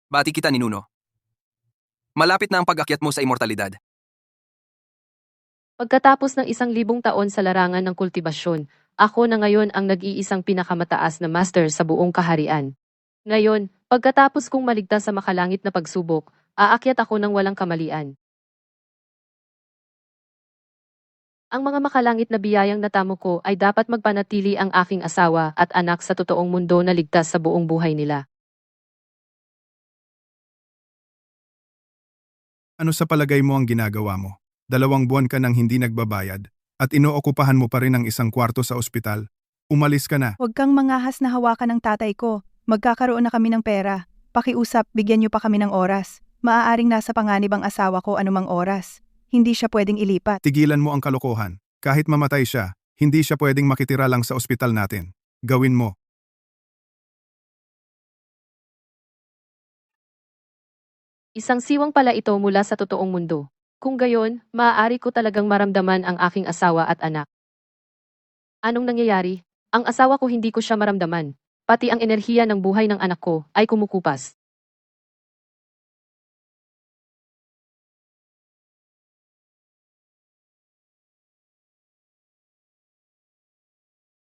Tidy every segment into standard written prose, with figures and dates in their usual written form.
Bati kita ninuno. Malapit na ang pag-akyat mo sa immortalidad. Pagkatapos ng 1,000 taon sa larangan ng kultibasyon, ako na ngayon ang nag-iisang pinakamataas na master sa buong kaharian. Ngayon, pagkatapos kong maligtas sa makalangit na pagsubok, aakyat ako ng walang kamalian. Ang mga makalangit na biyayang natamo ko ay dapat magpanatili ang aking asawa at anak sa totoong mundo na ligtas sa buong buhay nila. Ano sa palagay mo ang ginagawa mo? 2 buwan ka nang hindi nagbabayad at inookupahan mo pa rin ang isang kwarto sa ospital. Umalis ka na. Huwag kang mangahas na hawakan ng tatay ko. Magkakaroon na kami ng pera. Pakiusap, bigyan niyo pa kami ng oras. Maaaring nasa panganib ang asawa ko anumang oras. Hindi siya pwedeng ilipat. Tigilan mo ang kalokohan. Kahit mamatay siya, hindi siya pwedeng makitira lang sa ospital natin. Gawin mo. Isang siwang pala ito mula sa totoong mundo. Kung gayon, maaari ko talagang maramdaman ang aking asawa at anak. Anong nangyayari? Ang asawa ko hindi ko siya maramdaman. Pati ang enerhiya ng buhay ng anak ko ay kumukupas.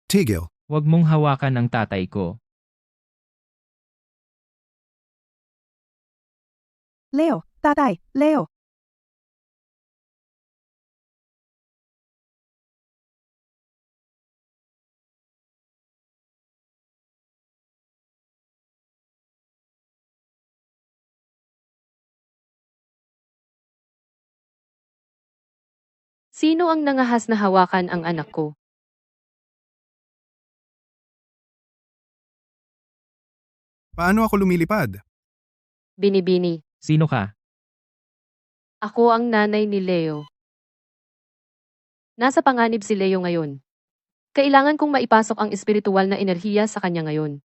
Tigil. Huwag mong hawakan ang tatay ko. Leo, tatay, Leo. Sino ang nangahas na hawakan ang anak ko? Paano ako lumilipad? Binibini. Sino ka? Ako ang nanay ni Leo. Nasa panganib si Leo ngayon. Kailangan kong maipasok ang espiritual na enerhiya sa kanya ngayon.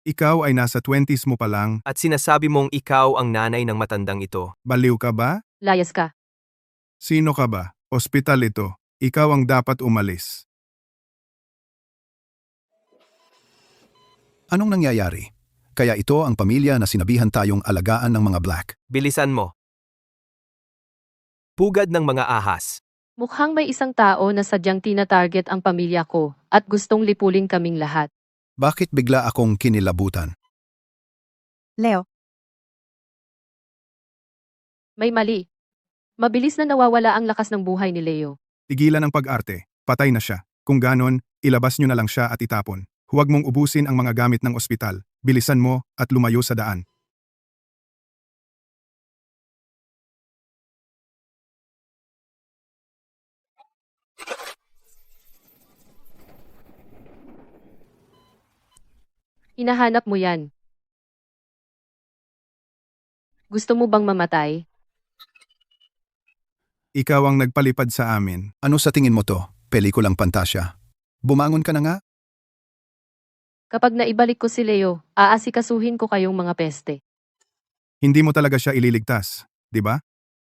Ikaw ay nasa 20s mo pa lang. At sinasabi mong ikaw ang nanay ng matandang ito. Baliw ka ba? Layas ka. Sino ka ba? Ospital ito. Ikaw ang dapat umalis. Anong nangyayari? Kaya ito ang pamilya na sinabihan tayong alagaan ng mga Black. Bilisan mo. Pugad ng mga ahas. Mukhang may isang tao na sadyang tina-target ang pamilya ko at gustong lipulin kaming lahat. Bakit bigla akong kinilabutan? Leo, May mali. Mabilis na nawawala ang lakas ng buhay ni Leo. Tigilan ang pag-arte. Patay na siya. Kung ganon, ilabas nyo na lang siya at itapon. Huwag mong ubusin ang mga gamit ng ospital. Bilisan mo at lumayo sa daan. Hinahanap mo yan. Gusto mo bang mamatay? Ikaw ang nagpalipad sa amin. Ano sa tingin mo to? Pelikulang pantasya. Bumangon ka na nga? Kapag naibalik ko si Leo, aasikasuhin ko kayong mga peste. Hindi mo talaga siya ililigtas, di ba?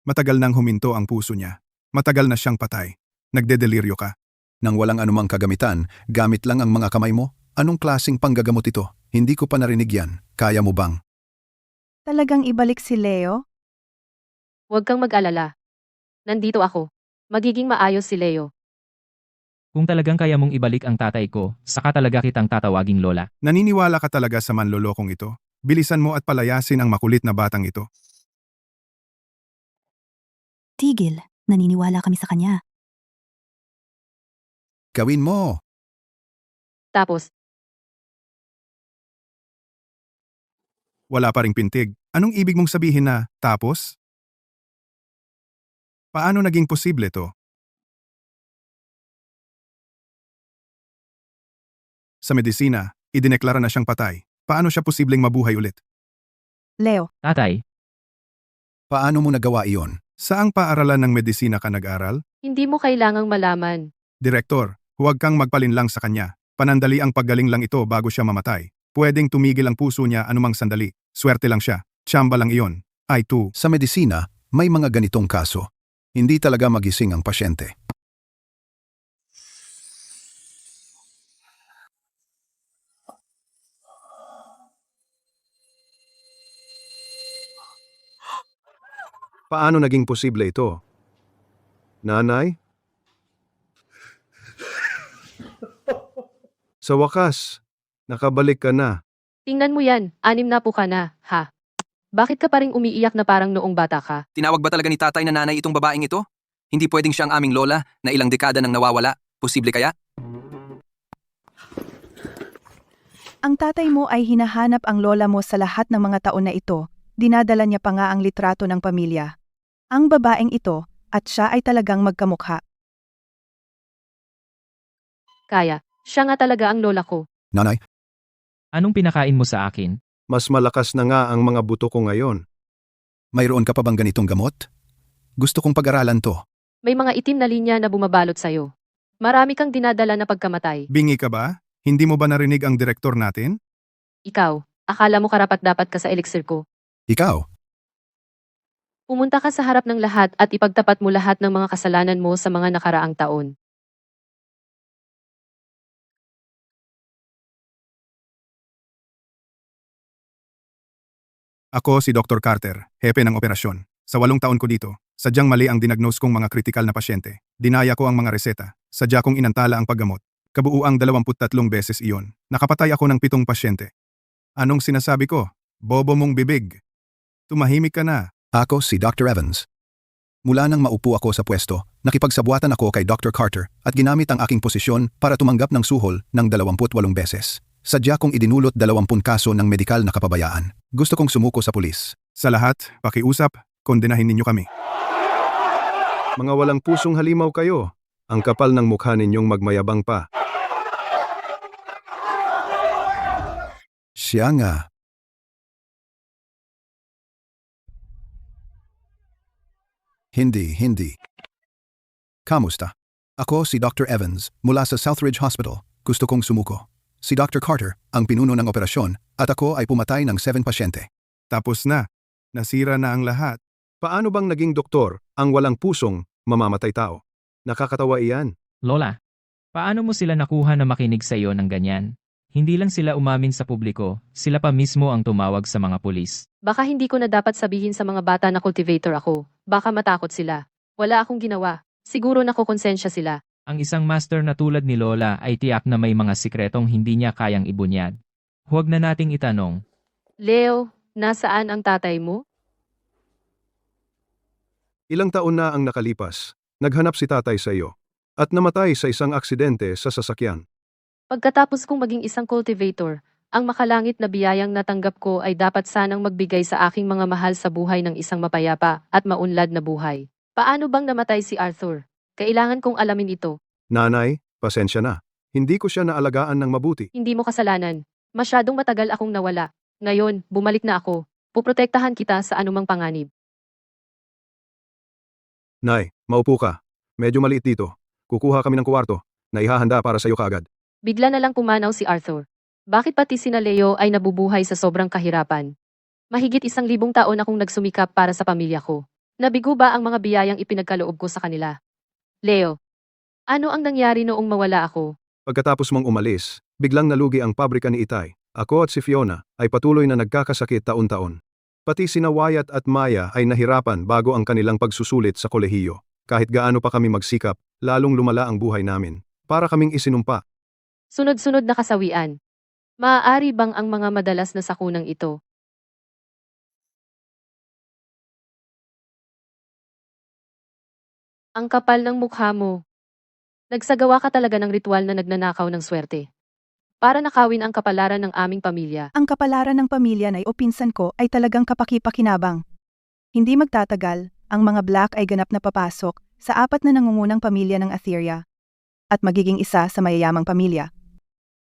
Matagal nang huminto ang puso niya. Matagal na siyang patay. Nagdedeliryo ka. Nang walang anumang kagamitan, gamit lang ang mga kamay mo? Anong klaseng panggagamot ito? Hindi ko pa narinig yan. Kaya mo bang? talagang ibalik si Leo? Huwag kang mag-alala. Nandito ako. Magiging maayos si Leo. Kung talagang kaya mong ibalik ang tatay ko, saka talaga kitang tatawaging lola. Naniniwala ka talaga sa manlolokong ito? Bilisan mo at palayasin ang makulit na batang ito. Tigil, naniniwala kami sa kanya. Gawin mo! Tapos, Wala pa ring pintig. Anong ibig mong sabihin na, tapos? Paano naging posible to? Sa medisina, idineklara na siyang patay. Paano siya posibleng mabuhay ulit? Leo, Tatay, Paano mo nagawa iyon? Saang paaralan ng medisina ka nag-aral? hindi mo kailangang malaman. Direktor, huwag kang magpalinlang sa kanya. Panandali ang paggaling lang ito bago siya mamatay. Pwedeng tumigil ang puso niya anumang sandali. Swerte lang siya. Tsamba lang iyon. I2. Sa medisina, may mga ganitong kaso. Hindi talaga magising ang pasyente. Paano naging posible ito? Nanay? Sa wakas, nakabalik ka na. Tingnan mo yan, 6 na po ka na, ha? Bakit ka pa rin umiiyak na parang noong bata ka? Tinawag ba talaga ni tatay na nanay itong babaeng ito? Hindi pwedeng siyang aming lola na ilang dekada nang nawawala. Posible kaya? Ang tatay mo ay hinahanap ang lola mo sa lahat ng mga taon na ito. Dinadala niya pa nga ang litrato ng pamilya. Ang babaeng ito, at siya ay talagang magkamukha. Kaya, siya nga talaga ang lola ko. Nanay, Anong pinakain mo sa akin? Mas malakas na nga ang mga buto ko ngayon. mayroon ka pa bang ganitong gamot? Gusto kong pag-aralan to. May mga itim na linya na bumabalot sa'yo. Marami kang dinadala na pagkamatay. Bingi ka ba? Hindi mo ba narinig ang direktor natin? Ikaw, akala mo karapat-dapat ka sa elixir ko. Ikaw, Pumunta ka sa harap ng lahat at ipagtapat mo lahat ng mga kasalanan mo sa mga nakaraang taon. Ako si Dr. Carter, hepe ng operasyon. Sa 8 taon ko dito, sadyang mali ang diagnose kong mga kritikal na pasyente. Dinaya ko ang mga reseta. Sadya kong inantala ang paggamot. Kabuuang 23 beses iyon. Nakapatay ako ng 7 pasyente. Anong sinasabi ko? Bobo mong bibig. Tumahimik ka na. ako si Dr. Evans. Mula nang maupo ako sa pwesto, nakipagsabuatan ako kay Dr. Carter at ginamit ang aking posisyon para tumanggap ng suhol ng 28 beses. Sadya kong idinulot 20 kaso ng medikal na kapabayaan. Gusto kong sumuko sa pulis. Sa lahat, pakiusap, kondenahin ninyo kami. Mga walang pusong halimaw kayo. Ang kapal ng mukha ninyong magmayabang pa. Siya nga. Hindi. Kamusta? Ako si Dr. Evans mula sa Southridge Hospital. Gusto kong sumuko. Si Dr. Carter ang pinuno ng operasyon at ako ay pumatay ng 7 pasyente. Tapos na. Nasira na ang lahat. Paano bang naging doktor ang walang pusong mamamatay tao? Nakakatawa iyan. Lola, paano mo sila nakuha na makinig sa iyo ng ganyan? Hindi lang sila umamin sa publiko, sila pa mismo ang tumawag sa mga pulis. Baka hindi ko na dapat sabihin sa mga bata na cultivator ako. Baka matakot sila. Wala akong ginawa. Siguro nakukonsensya sila. Ang isang master na tulad ni Lola ay tiyak na may mga sikretong hindi niya kayang ibunyag. Huwag na nating itanong. Leo, nasaan ang tatay mo? Ilang taon na ang nakalipas. Naghanap si tatay sa iyo. At namatay sa isang aksidente sa sasakyan. Pagkatapos kong maging isang cultivator, ang makalangit na biyayang natanggap ko ay dapat sanang magbigay sa aking mga mahal sa buhay ng isang mapayapa at maunlad na buhay. Paano bang namatay si Arthur? Kailangan kong alamin ito. Nanay, pasensya na. Hindi ko siya naalagaan ng mabuti. Hindi mo kasalanan. Masyadong matagal akong nawala. Ngayon, bumalik na ako. Puprotektahan kita sa anumang panganib. Nay, maupo ka. Medyo maliit dito. Kukuha kami ng kwarto na ihahanda para sa iyo kaagad. Bigla na lang pumanaw si Arthur. Bakit pati sina Leo ay nabubuhay sa sobrang kahirapan? Mahigit 1,000 taon akong nagsumikap para sa pamilya ko. Nabigo ba ang mga biyayang ipinagkaloob ko sa kanila? Leo, ano ang nangyari noong mawala ako? Pagkatapos mong umalis, biglang nalugi ang pabrika ni Itay. Ako at si Fiona ay patuloy na nagkakasakit taon-taon. Pati sina Wyatt at Maya ay nahirapan bago ang kanilang pagsusulit sa kolehiyo. Kahit gaano pa kami magsikap, lalong lumala ang buhay namin. Para kaming isinumpa. Sunod-sunod na kasawian. Maaari bang ang mga madalas na sakunang ito? Ang kapal ng mukha mo. Nagsagawa ka talaga ng ritual na nagnanakaw ng swerte. Para nakawin ang kapalaran ng aming pamilya. Ang kapalaran ng pamilya na o pinsan ko ay talagang kapaki-pakinabang. Hindi magtatagal, ang mga Black ay ganap na papasok sa 4 na nangungunang pamilya ng Atheria at magiging isa sa mayayamang pamilya.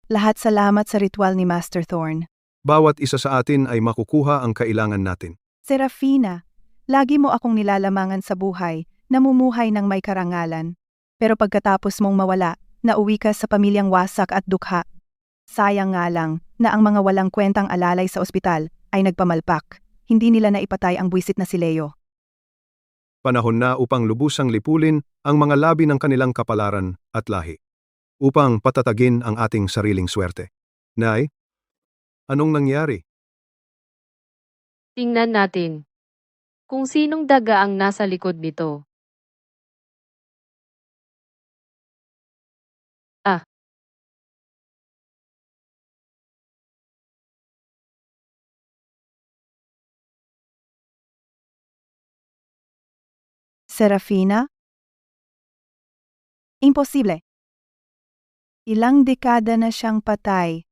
Lahat salamat sa ritual ni Master Thorn. Bawat isa sa atin ay makukuha ang kailangan natin. Serafina, lagi mo akong nilalamangan sa buhay, namumuhay ng may karangalan. Pero pagkatapos mong mawala, nauwi ka sa pamilyang wasak at dukha. Sayang nga lang na ang mga walang kwentang alalay sa ospital ay nagpamalpak. Hindi nila naipatay ang buwisit na si Leo. Panahon na upang lubusang lipulin ang mga labi ng kanilang kapalaran at lahi. Upang patatagin ang ating sariling swerte. Nay, anong nangyari? Tingnan natin. Kung sinong daga ang nasa likod nito. Ah, Serafina? Imposible. Ilang dekada na siyang patay.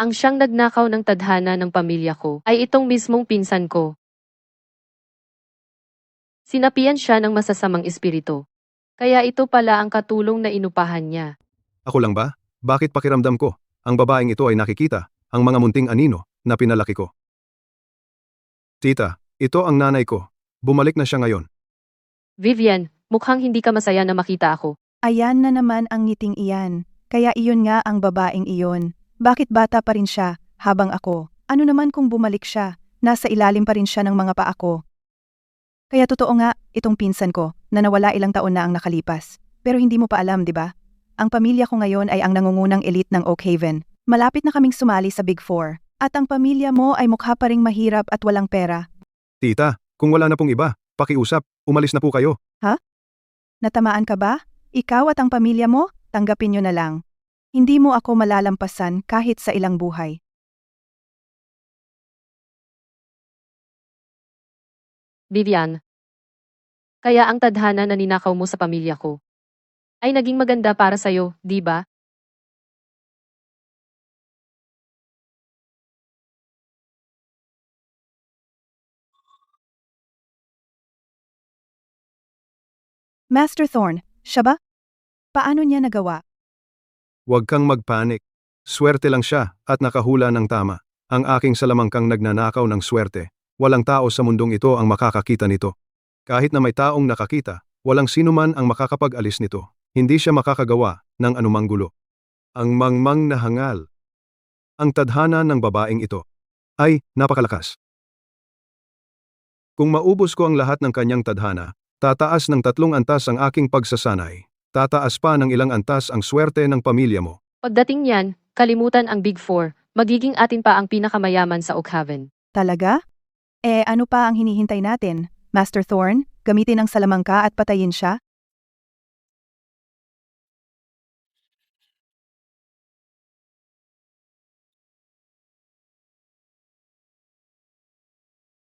ang siyang nagnakaw ng tadhana ng pamilya ko ay itong mismong pinsan ko. Sinapian siya ng masasamang espiritu. Kaya ito pala ang katulong na inupahan niya. Ako lang ba? Bakit pakiramdam ko? Ang babaeng ito ay nakikita, ang mga munting anino na pinalaki ko. Tita, ito ang nanay ko. Bumalik na siya ngayon. Vivian, mukhang hindi ka masaya na makita ako. Ayan na naman ang ngiting iyan. Kaya iyon nga ang babaeng iyon. Bakit bata pa rin siya, habang ako? Ano naman kung bumalik siya? Nasa ilalim pa rin siya ng mga paa ko. Kaya totoo nga, itong pinsan ko, na nawala ilang taon na ang nakalipas. Pero hindi mo pa alam, di ba? Ang pamilya ko ngayon ay ang nangungunang elite ng Oakhaven. Malapit na kaming sumali sa Big Four. At ang pamilya mo ay mukha pa ring mahirap at walang pera. Tita, kung wala na pong iba, pakiusap, umalis na po kayo. Natamaan ka ba? Ikaw at ang pamilya mo, tanggapin nyo na lang. Hindi mo ako malalampasan kahit sa ilang buhay. Vivian. Kaya ang tadhana na ninakaw mo sa pamilya ko ay naging maganda para sa'yo, di ba? Master Thorne, siya ba? Paano niya nagawa? Huwag kang magpanik. Swerte lang siya at nakahula ng tama. Ang aking salamangkang nagnanakaw ng swerte. Walang tao sa mundong ito ang makakakita nito. Kahit na may taong nakakita, walang sinuman ang makakapag-alis nito. Hindi siya makakagawa ng anumang gulo. Ang mangmang na hangal. Ang tadhana ng babaeng ito ay napakalakas. Kung maubos ko ang lahat ng kanyang tadhana, tataas ng 3 antas ang aking pagsasanay. Tataas pa ng ilang antas ang swerte ng pamilya mo. Pagdating niyan, kalimutan ang Big Four, magiging atin pa ang pinakamayaman sa Oakhaven. Talaga? Ano pa ang hinihintay natin? Master Thorne, gamitin ang salamangka at patayin siya?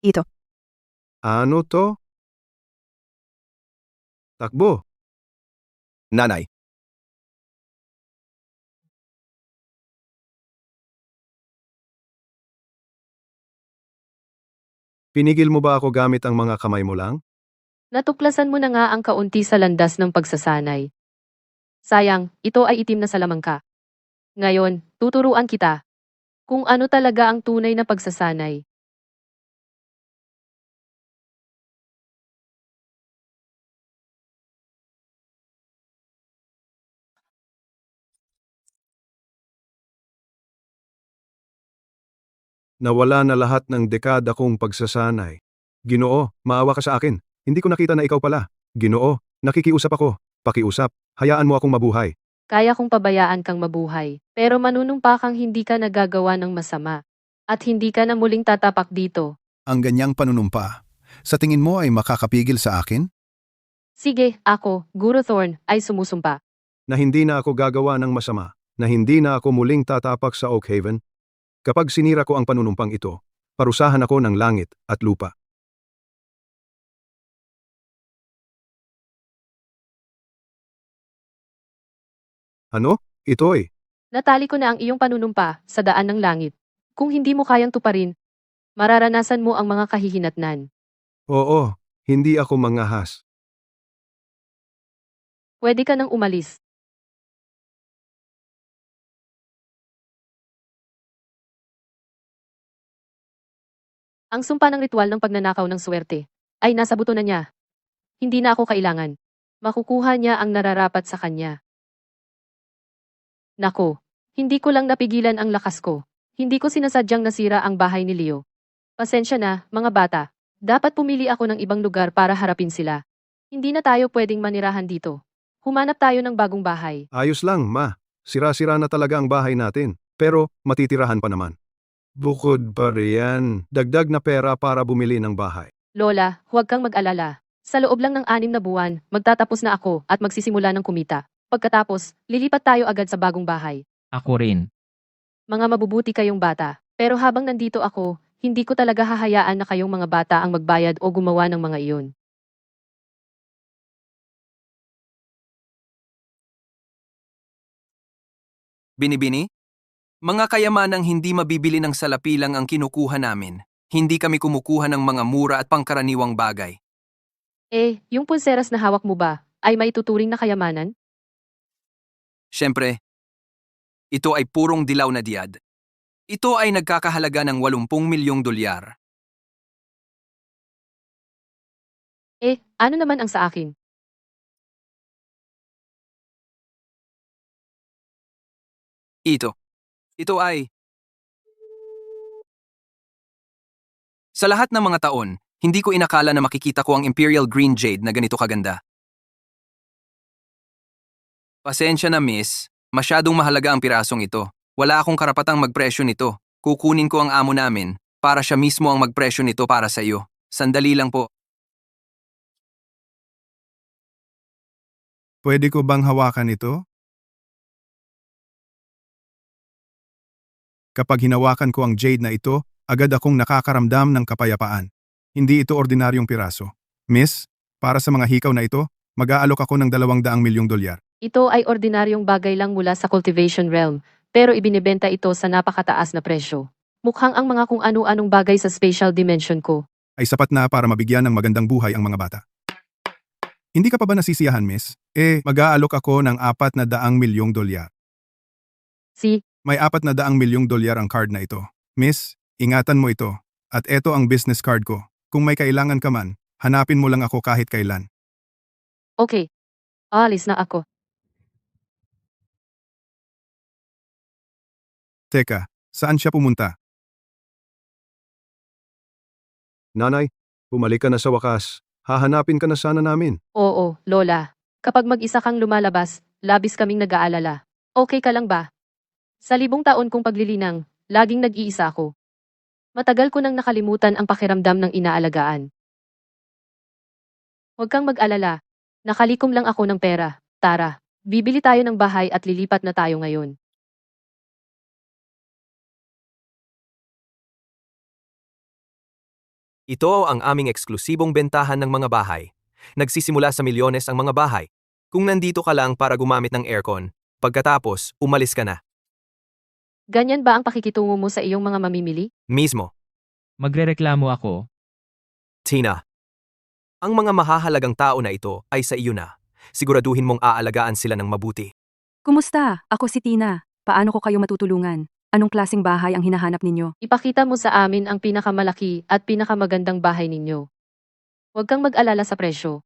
Ito. Ano to? Takbo. Nanay. Pinigil mo ba ako gamit ang mga kamay mo lang? Natuklasan mo na nga ang kaunti sa landas ng pagsasanay. Sayang, ito ay itim na salamangka. Ngayon, tuturuan kita kung ano talaga ang tunay na pagsasanay. Nawala na lahat ng dekada kong pagsasanay. Ginoo, maawa ka sa akin. Hindi ko nakita na ikaw pala. Ginoo, nakikiusap ako. Pakiusap, hayaan mo akong mabuhay. Kaya kong pabayaan kang mabuhay, pero manunumpa kang hindi ka nagagawa ng masama. At hindi ka na muling tatapak dito. Ang ganyang panunumpa, sa tingin mo ay makakapigil sa akin? Sige, ako, Guru Thorne, ay sumusumpa. Na hindi na ako gagawa ng masama, na hindi na ako muling tatapak sa Oakhaven? Kapag sinira ko ang panunumpang ito, parusahan ako ng langit at lupa. Ano? Ito'y. Natali ko na ang iyong panunumpa sa daan ng langit. Kung hindi mo kayang tuparin, mararanasan mo ang mga kahihinatnan. Oo, hindi ako mangahas. Pwede ka nang umalis. Ang sumpa ng ritual ng pagnanakaw ng swerte ay nasa buto na niya. Hindi na ako kailangan. Makukuha niya ang nararapat sa kanya. Nako, hindi ko lang napigilan ang lakas ko. Hindi ko sinasadyang nasira ang bahay ni Leo. Pasensya na, mga bata. Dapat pumili ako ng ibang lugar para harapin sila. Hindi na tayo pwedeng manirahan dito. Humanap tayo ng bagong bahay. Ayos lang, ma. Sira-sira na talaga ang bahay natin, pero matitirahan pa naman. Bukod pa riyan, dagdag na pera para bumili ng bahay. Lola, huwag kang mag-alala. Sa loob lang ng 6 na buwan, magtatapos na ako at magsisimula ng kumita. Pagkatapos, lilipat tayo agad sa bagong bahay. Ako rin. Mga mabubuti kayong bata. Pero habang nandito ako, hindi ko talaga hahayaan na kayong mga bata ang magbayad o gumawa ng mga iyon. Binibini? Mga kayamanang hindi mabibili ng salapi lang ang kinukuha namin. Hindi kami kumukuha ng mga mura at pangkaraniwang bagay. Yung pulseras na hawak mo ba, ay may tuturing na kayamanan? Siyempre, ito ay purong dilaw na diyad. Ito ay nagkakahalaga ng 80 milyong dolyar. Ano naman ang sa akin? Ito ay... Sa lahat ng mga taon, hindi ko inakala na makikita ko ang Imperial Green Jade na ganito kaganda. Pasensya na miss, masyadong mahalaga ang pirasong ito. Wala akong karapatang magpresyo nito. Kukunin ko ang amo namin para siya mismo ang magpresyo nito para sa iyo. Sandali lang po. Pwede ko bang hawakan ito? Kapag hinawakan ko ang jade na ito, agad akong nakakaramdam ng kapayapaan. Hindi ito ordinaryong piraso. Miss, para sa mga hikaw na ito, mag-aalok ako ng 200 milyong dolyar. Ito ay ordinaryong bagay lang mula sa cultivation realm, pero ibinibenta ito sa napakataas na presyo. Mukhang ang mga kung ano-anong bagay sa spatial dimension ko. Ay sapat na para mabigyan ng magandang buhay ang mga bata. Hindi ka pa ba nasisiyahan, miss? Mag-aalok ako ng 400 milyong dolyar. May 400 milyong dolyar ang card na ito. Miss, ingatan mo ito. At ito ang business card ko. Kung may kailangan ka man, hanapin mo lang ako kahit kailan. Okay. Alis na ako. Teka, saan siya pumunta? Nanay, bumalik ka na sa wakas. Hahanapin ka na sana namin. Oo, Lola. Kapag mag-isa kang lumalabas, labis kaming nag-aalala. Okay ka lang ba? Sa 1000 taon kong paglilinang, laging nag-iisa ako. Matagal ko nang nakalimutan ang pakiramdam ng inaalagaan. Huwag kang mag-alala. Nakalikom lang ako ng pera. Tara, bibili tayo ng bahay at lilipat na tayo ngayon. Ito ang aming eksklusibong bentahan ng mga bahay. Nagsisimula sa milyones ang mga bahay. Kung nandito ka lang para gumamit ng aircon, pagkatapos, umalis ka na. Ganyan ba ang pakikitungo mo sa iyong mga mamimili? Mismo, Magrereklamo ako. Tina. Ang mga mahahalagang tao na ito ay sa iyo na. Siguraduhin mong aalagaan sila ng mabuti. Kumusta? Ako si Tina. Paano ko kayo matutulungan? Anong klaseng bahay ang hinahanap ninyo? Ipakita mo sa amin ang pinakamalaki at pinakamagandang bahay ninyo. Huwag kang mag-alala sa presyo.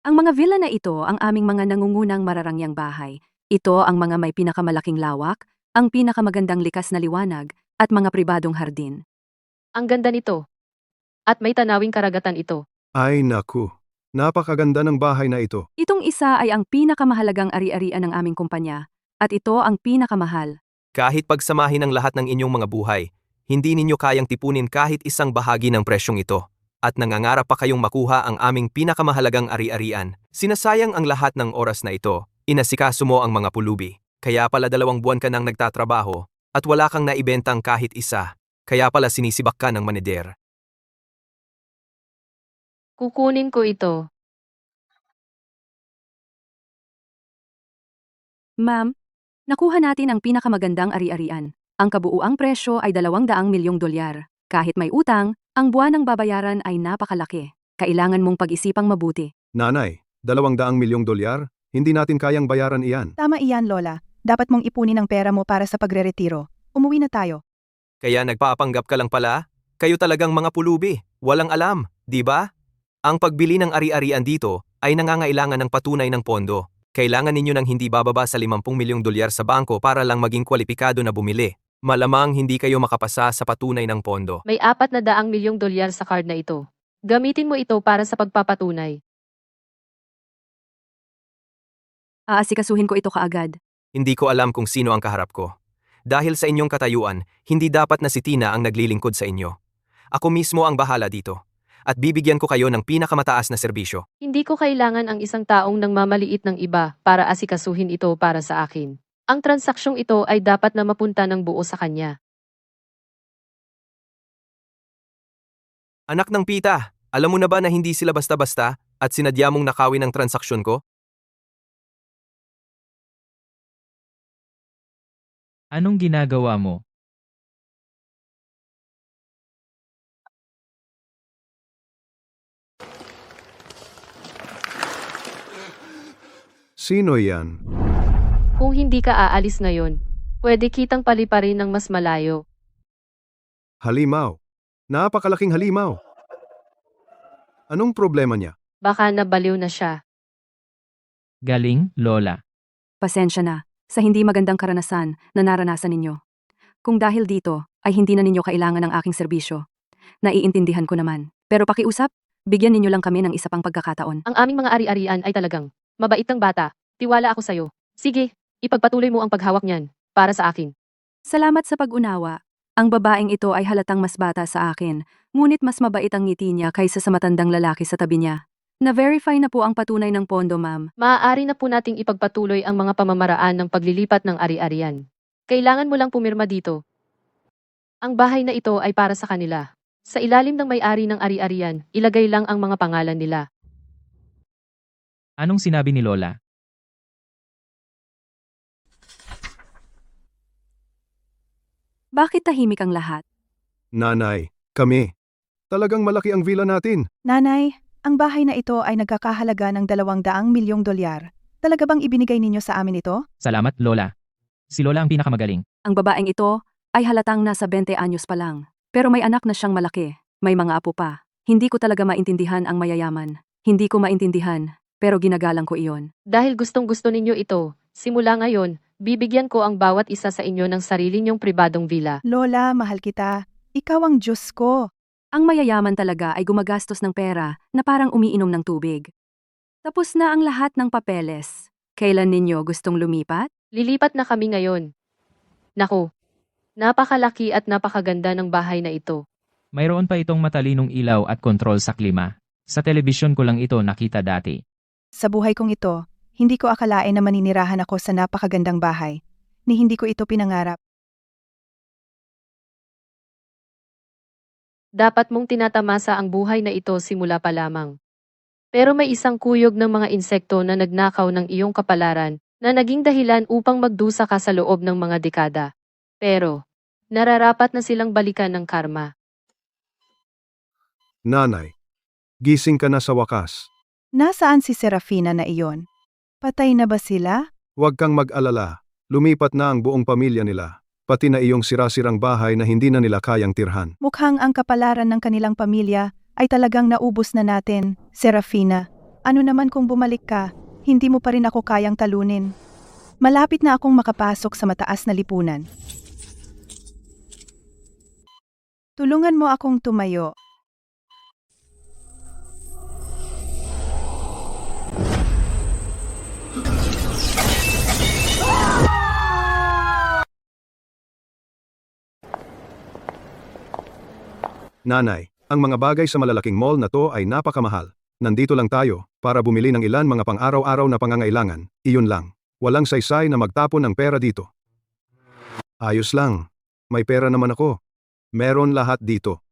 Ang mga villa na ito ang aming mga nangungunang mararangyang bahay. Ito ang mga may pinakamalaking lawak, ang pinakamagandang likas na liwanag, at mga pribadong hardin. Ang ganda nito. At may tanawing karagatan ito. Ay naku, napakaganda ng bahay na ito. Itong isa ay ang pinakamahalagang ari-arian ng aming kumpanya, at ito ang pinakamahal. Kahit pagsamahin ang lahat ng inyong mga buhay, hindi ninyo kayang tipunin kahit isang bahagi ng presyong ito. At nangangarap pa kayong makuha ang aming pinakamahalagang ari-arian. Sinasayang ang lahat ng oras na ito. Inasikaso mo ang mga pulubi. Kaya pala 2 buwan ka nang nagtatrabaho at wala kang naibentang kahit isa. Kaya pala sinisibak ka ng manader. Kukunin ko ito. Ma'am, nakuha natin ang pinakamagandang ari-arian. Ang kabuuang presyo ay 200 milyong dolyar. Kahit may utang, ang buwanang babayaran ay napakalaki. Kailangan mong pag-isipang mabuti. Nanay, 200 milyong dolyar? Hindi natin kayang bayaran iyan. Tama iyan, Lola. Dapat mong ipunin ang pera mo para sa pagre-retiro. Umuwi na tayo. Kaya nagpapanggap ka lang pala? Kayo talagang mga pulubi. Walang alam, di ba? Ang pagbili ng ari-arian dito ay nangangailangan ng patunay ng pondo. Kailangan ninyo ng hindi bababa sa 50 milyong dolyar sa bangko para lang maging kwalipikado na bumili. Malamang hindi kayo makapasa sa patunay ng pondo. May 400 milyong dolyar sa card na ito. Gamitin mo ito para sa pagpapatunay. Aasikasuhin ko ito kaagad. Hindi ko alam kung sino ang kaharap ko. Dahil sa inyong katayuan, hindi dapat na si Tina ang naglilingkod sa inyo. Ako mismo ang bahala dito. At bibigyan ko kayo ng pinakamataas na serbisyo. Hindi ko kailangan ang isang taong nangmamaliit ng iba para asikasuhin ito para sa akin. Ang transaksyong ito ay dapat na mapunta ng buo sa kanya. Anak ng Pita, alam mo na ba na hindi sila basta-basta at sinadya mong nakawin ang transaksyon ko? Anong ginagawa mo? Sino yan? Kung hindi ka aalis ngayon, pwede kitang paliparin ng mas malayo. Halimaw. Napakalaking halimaw. Anong problema niya? Baka nabaliw na siya. Galing, Lola. Pasensya na sa hindi magandang karanasan na naranasan ninyo. Kung dahil dito ay hindi na ninyo kailangan ng aking serbisyo. Naiintindihan ko naman. Pero pakiusap, bigyan ninyo lang kami ng isa pang pagkakataon. Ang aming mga ari-arian ay talagang mabait ng bata. Tiwala ako sa'yo. Sige, ipagpatuloy mo ang paghawak niyan para sa akin. Salamat sa pag-unawa. Ang babaeng ito ay halatang mas bata sa akin, ngunit mas mabait ang ngiti niya kaysa sa matandang lalaki sa tabi niya. Na-verify na po ang patunay ng pondo, ma'am. Maaari na po nating ipagpatuloy ang mga pamamaraan ng paglilipat ng ari-arian. Kailangan mo lang pumirma dito. Ang bahay na ito ay para sa kanila. Sa ilalim ng may-ari ng ari-arian, ilagay lang ang mga pangalan nila. Anong sinabi ni Lola? Bakit tahimik ang lahat? Nanay, kami. Talagang malaki ang villa natin. Nanay, ang bahay na ito ay nagkakahalaga ng 200 milyong dolyar. Talaga bang ibinigay ninyo sa amin ito? Salamat, Lola. Si Lola ang pinakamagaling. Ang babaeng ito ay halatang nasa 20 anyos pa lang. Pero may anak na siyang malaki. May mga apo pa. Hindi ko talaga maintindihan ang mayayaman. Hindi ko maintindihan, pero ginagalang ko iyon. Dahil gustong-gusto ninyo ito, simula ngayon, bibigyan ko ang bawat isa sa inyo ng sarili niyong pribadong villa. Lola, mahal kita. Ikaw ang Diyos ko. Ang mayayaman talaga ay gumagastos ng pera na parang umiinom ng tubig. Tapos na ang lahat ng papeles. Kailan ninyo gustong lumipat? Lilipat na kami ngayon. Naku, napakalaki at napakaganda ng bahay na ito. Mayroon pa itong matalinong ilaw at kontrol sa klima. Sa telebisyon ko lang ito nakita dati. Sa buhay kong ito, hindi ko akalain na maninirahan ako sa napakagandang bahay. Ni hindi ko ito pinangarap. Dapat mong tinatamasa ang buhay na ito simula pa lamang. Pero may isang kuyog ng mga insekto na nagnakaw ng iyong kapalaran na naging dahilan upang magdusa ka sa loob ng mga dekada. Pero, nararapat na silang balikan ng karma. Nanay, gising ka na sa wakas. Nasaan si Serafina na iyon? Patay na ba sila? Huwag kang mag-alala. Lumipat na ang buong pamilya nila. Pati na iyong sirasirang bahay na hindi na nila kayang tirhan. Mukhang ang kapalaran ng kanilang pamilya ay talagang naubos na natin, Serafina. Ano naman kung bumalik ka, hindi mo pa rin ako kayang talunin. Malapit na akong makapasok sa mataas na lipunan. Tulungan mo akong tumayo. Nanay, ang mga bagay sa malalaking mall na to ay napakamahal. Nandito lang tayo para bumili ng ilan mga pang-araw-araw na pangangailangan. Iyon lang. Walang saysay na magtapon ng pera dito. Ayos lang. May pera naman ako. Meron lahat dito.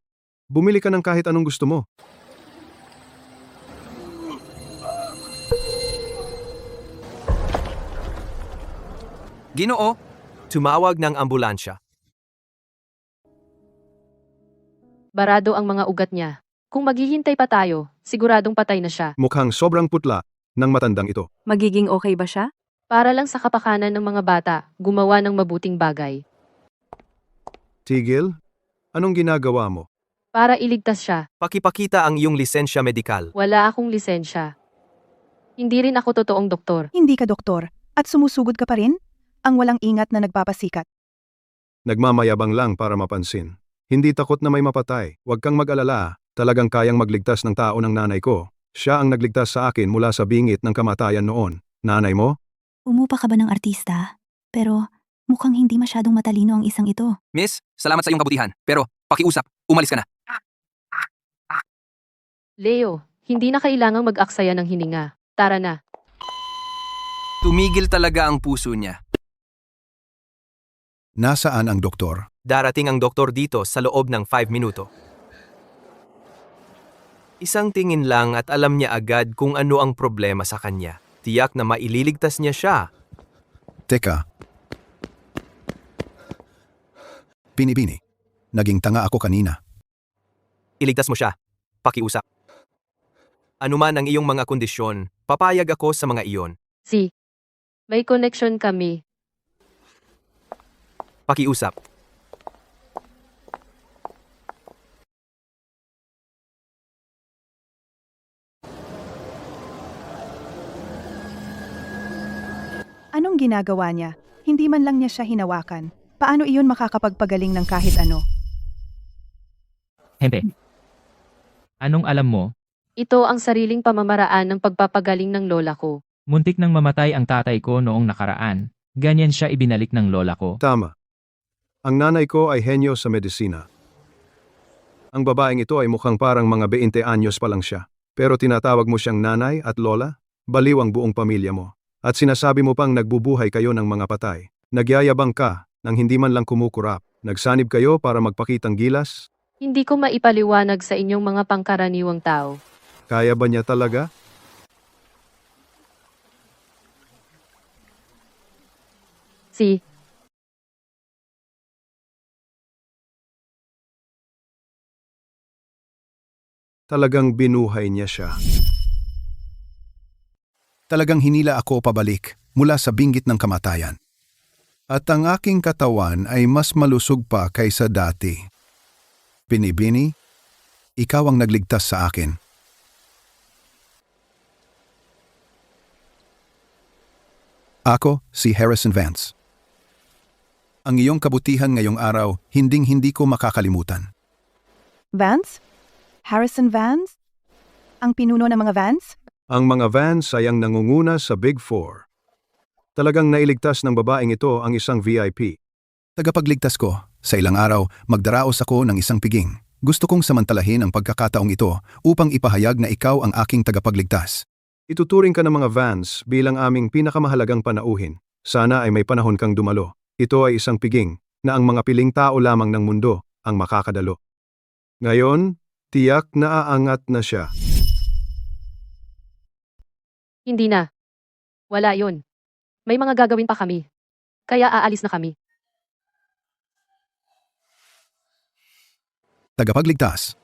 Bumili ka ng kahit anong gusto mo. Ginoo, tumawag ng ambulansya. Barado ang mga ugat niya. Kung maghihintay pa tayo, siguradong patay na siya. Mukhang sobrang putla ng matandang ito. Magiging okay ba siya? Para lang sa kapakanan ng mga bata, gumawa ng mabuting bagay. Tigil? Anong ginagawa mo? Para iligtas siya, Pakipakita ang iyong lisensya medikal. wala akong lisensya. Hindi rin ako totoong doktor. Hindi ka doktor, at sumusugod ka pa rin? Ang walang ingat na nagpapasikat. Nagmamayabang lang para mapansin. Hindi takot na may mapatay. Huwag kang mag-alala. Talagang kayang magligtas ng tao ng nanay ko. Siya ang nagligtas sa akin mula sa bingit ng kamatayan noon. Nanay mo? Umupa ka ba ng artista? Pero Mukhang hindi masyadong matalino ang isang ito. Miss, salamat sa iyong kabutihan. Pero, pakiusap, umalis ka na. Leo, hindi na kailangang mag-aksaya ng hininga. Tara na. Tumigil talaga ang puso niya. Nasaan ang doktor? Darating ang doktor dito sa loob ng 5 minuto. Isang tingin lang at alam niya agad kung ano ang problema sa kanya. Tiyak na maililigtas niya siya. Teka. Binibini. Naging tanga ako kanina. Iligtas mo siya. Pakiusap. Ano man ang iyong mga kondisyon, papayag ako sa mga iyon. Si. May connection kami. Pakiusap. Anong ginagawa niya? Hindi man lang niya siya hinawakan. Paano iyon makakapagpagaling ng kahit ano? Hempe. Anong alam mo? Ito ang sariling pamamaraan ng pagpapagaling ng lola ko. Muntik nang mamatay ang tatay ko noong nakaraan. Ganyan siya ibinalik ng lola ko. Tama. Ang nanay ko ay henyo sa medisina. Ang babaeng ito ay mukhang parang mga 20 anyos pa lang siya. Pero tinatawag mo siyang nanay at lola? Baliw ang buong pamilya mo. At sinasabi mo pang nagbubuhay kayo ng mga patay. Nagyayabang ka nang hindi man lang kumukurap. Nagsanib kayo para magpakitang gilas? Hindi ko maipaliwanag sa inyong mga pangkaraniwang tao. Kaya ba niya talaga? Si. Talagang binuhay niya siya. Talagang hinila ako pabalik mula sa binggit ng kamatayan. At ang aking katawan ay mas malusog pa kaysa dati. Binibini, ikaw ang nagligtas sa akin. Ako, si Harrison Vance. Ang iyong kabutihan ngayong araw, hinding-hindi ko makakalimutan. Vance? Harrison Vance? Ang pinuno ng mga Vance? Ang mga Vance ay ang nangunguna sa Big Four. Talagang nailigtas ng babaeng ito ang isang VIP. Tagapagligtas ko, sa ilang araw, magdaraos ako ng isang piging. Gusto kong samantalahin ang pagkakataong ito upang ipahayag na ikaw ang aking tagapagligtas. Ituturing ka ng mga Vance bilang aming pinakamahalagang panauhin. Sana ay may panahon kang dumalo. Ito ay isang piging na ang mga piling tao lamang ng mundo ang makakadalo. Ngayon, tiyak na aangat na siya. Hindi na. Wala yon. May mga gagawin pa kami. Kaya aalis na kami. Tagapagligtas.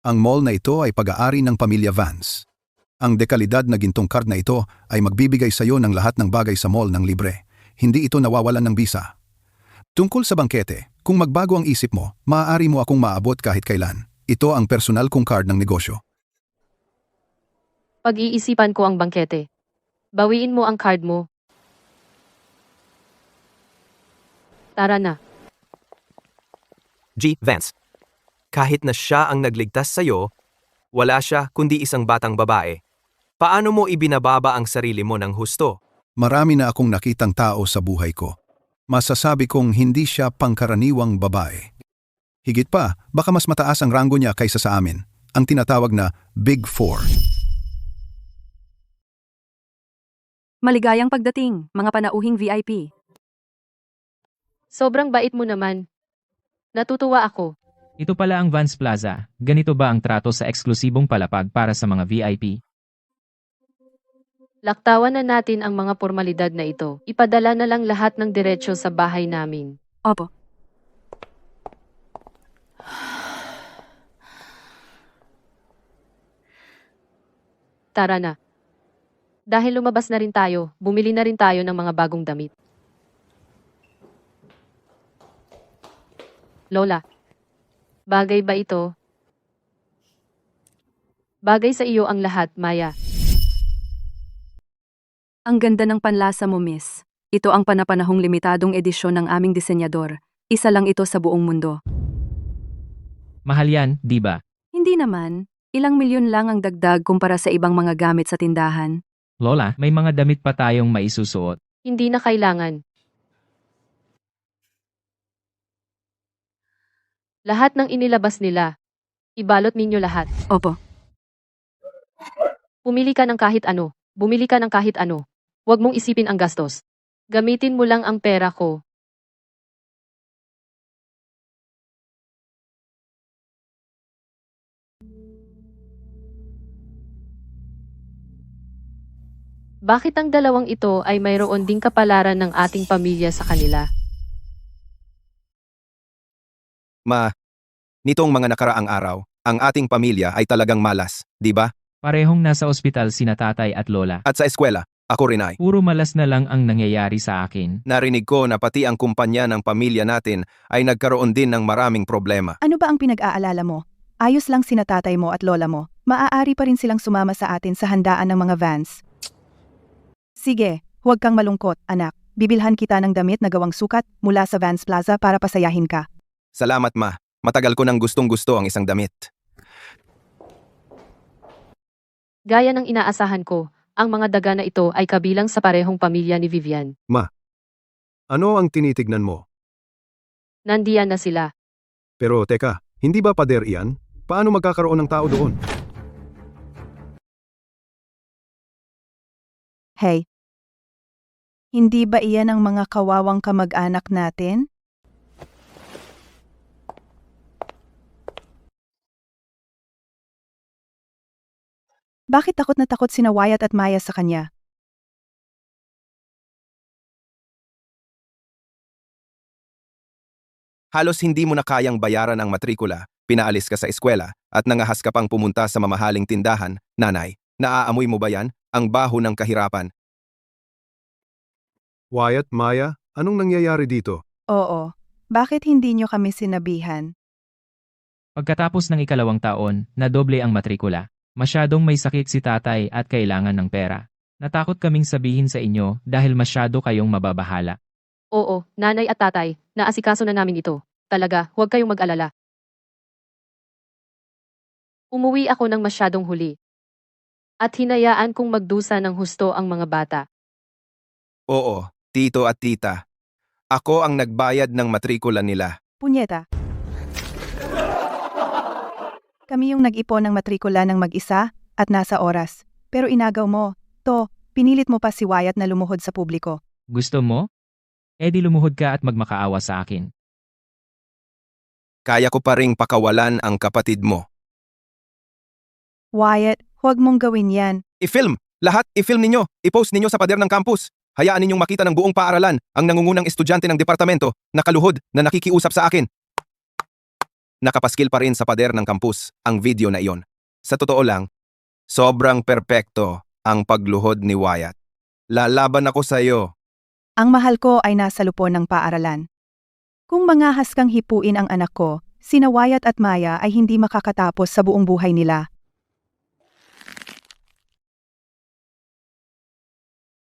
Ang mall na ito ay pag-aari ng pamilya Vance. Ang dekalidad na gintong card na ito ay magbibigay sa iyo ng lahat ng bagay sa mall ng libre. Hindi ito nawawalan ng bisa. Tungkol sa bangkete, kung magbago ang isip mo, maaari mo akong maabot kahit kailan. Ito ang personal kong card ng negosyo. Pag-iisipan ko ang bangkete. Bawiin mo ang card mo. Tara na. G. Vance. Kahit na siya ang nagligtas sa'yo, wala siya kundi isang batang babae. Paano mo ibinababa ang sarili mo ng husto? Marami na akong nakitang tao sa buhay ko. Masasabi kong hindi siya pangkaraniwang babae. Higit pa, baka mas mataas ang ranggo niya kaysa sa amin, ang tinatawag na Big Four. Maligayang pagdating, mga panauhing VIP. Sobrang bait mo naman. Natutuwa ako. Ito pala ang Vance Plaza. Ganito ba ang trato sa eksklusibong palapag para sa mga VIP? Laktawan na natin ang mga formalidad na ito. Ipadala na lang lahat ng diretsyo sa bahay namin. Opo. Tara na. Dahil lumabas na rin tayo, bumili na rin tayo ng mga bagong damit. Lola, bagay ba ito? Bagay sa iyo ang lahat, Maya. Ang ganda ng panlasa mo, miss. Ito ang panapanahong limitadong edisyon ng aming disenyador. Isa lang ito sa buong mundo. Mahal yan, di ba? Hindi naman. Ilang milyon lang ang dagdag kumpara sa ibang mga gamit sa tindahan. Lola, may mga damit pa tayong maisusuot. Hindi na kailangan. Lahat ng inilabas nila. Ibalot ninyo lahat. Opo. Pumili ka ng kahit ano. Bumili ka ng kahit ano. Huwag mong isipin ang gastos. Gamitin mo lang ang pera ko. Bakit ang dalawang ito ay mayroon ding kapalaran ng ating pamilya sa kanila? Ma, nitong mga nakaraang araw, ang ating pamilya ay talagang malas, di ba? Parehong nasa ospital sina tatay at lola. At sa eskwela, ako rin ay. Puro malas na lang ang nangyayari sa akin. Narinig ko na pati ang kumpanya ng pamilya natin ay nagkaroon din ng maraming problema. Ano ba ang pinag-aalala mo? Ayos lang sina tatay mo at lola mo. Maaari pa rin silang sumama sa atin sa handaan ng mga Vans. Sige, huwag kang malungkot, anak. Bibilhan kita ng damit na gawang sukat mula sa Vans Plaza para pasayahin ka. Salamat ma, matagal ko nang gustong-gusto ang isang damit. Gaya ng inaasahan ko, ang mga daga na ito ay kabilang sa parehong pamilya ni Vivian. Ano ang tinitignan mo? Nandiyan na sila. Pero teka, hindi ba pader iyan? Paano magkakaroon ng tao doon? Hey, hindi ba iyan ang mga kawawang kamag-anak natin? Bakit takot na takot sina Wyatt at Maya sa kanya? Halos hindi mo na kayang bayaran ang matrikula, pinaalis ka sa eskwela, at nangahas ka pang pumunta sa mamahaling tindahan, nanay. Naaamoy mo ba yan? Ang baho ng kahirapan. Wyatt, Maya, anong nangyayari dito? Oo. Bakit hindi nyo kami sinabihan? Pagkatapos ng ikalawang taon, nadoble ang matrikula. Masyadong may sakit si tatay at kailangan ng pera. Natakot kaming sabihin sa inyo dahil masyado kayong mababahala. Oo, nanay at tatay, naasikaso na namin ito. Talaga, huwag kayong mag-alala. Umuwi ako ng masyadong huli. At hinayaan kong magdusa ng husto ang mga bata. Oo, tito at tita. Ako ang nagbayad ng matrikula nila. Punyeta. Kami yung nag-ipon ng matrikula ng mag-isa at nasa oras. Pero inagaw mo, pinilit mo pa si Wyatt na lumuhod sa publiko. Gusto mo? Eh di lumuhod ka at magmakaawa sa akin. Kaya ko pa ring pakawalan ang kapatid mo. Wyatt, huwag mong gawin yan. I-film! Lahat, i-film ninyo! I-post ninyo sa pader ng campus! Hayaan ninyong makita ng buong paaralan ang nangungunang estudyante ng departamento na kaluhod na nakikiusap sa akin. Nakapaskil pa rin sa pader ng campus ang video na iyon. Sa totoo lang, sobrang perpekto ang pagluhod ni Wyatt. Lalaban ako sa iyo. Ang mahal ko ay nasa lupon ng paaralan. Kung mangahas kang hipuin ang anak ko, sina Wyatt at Maya ay hindi makakatapos sa buong buhay nila.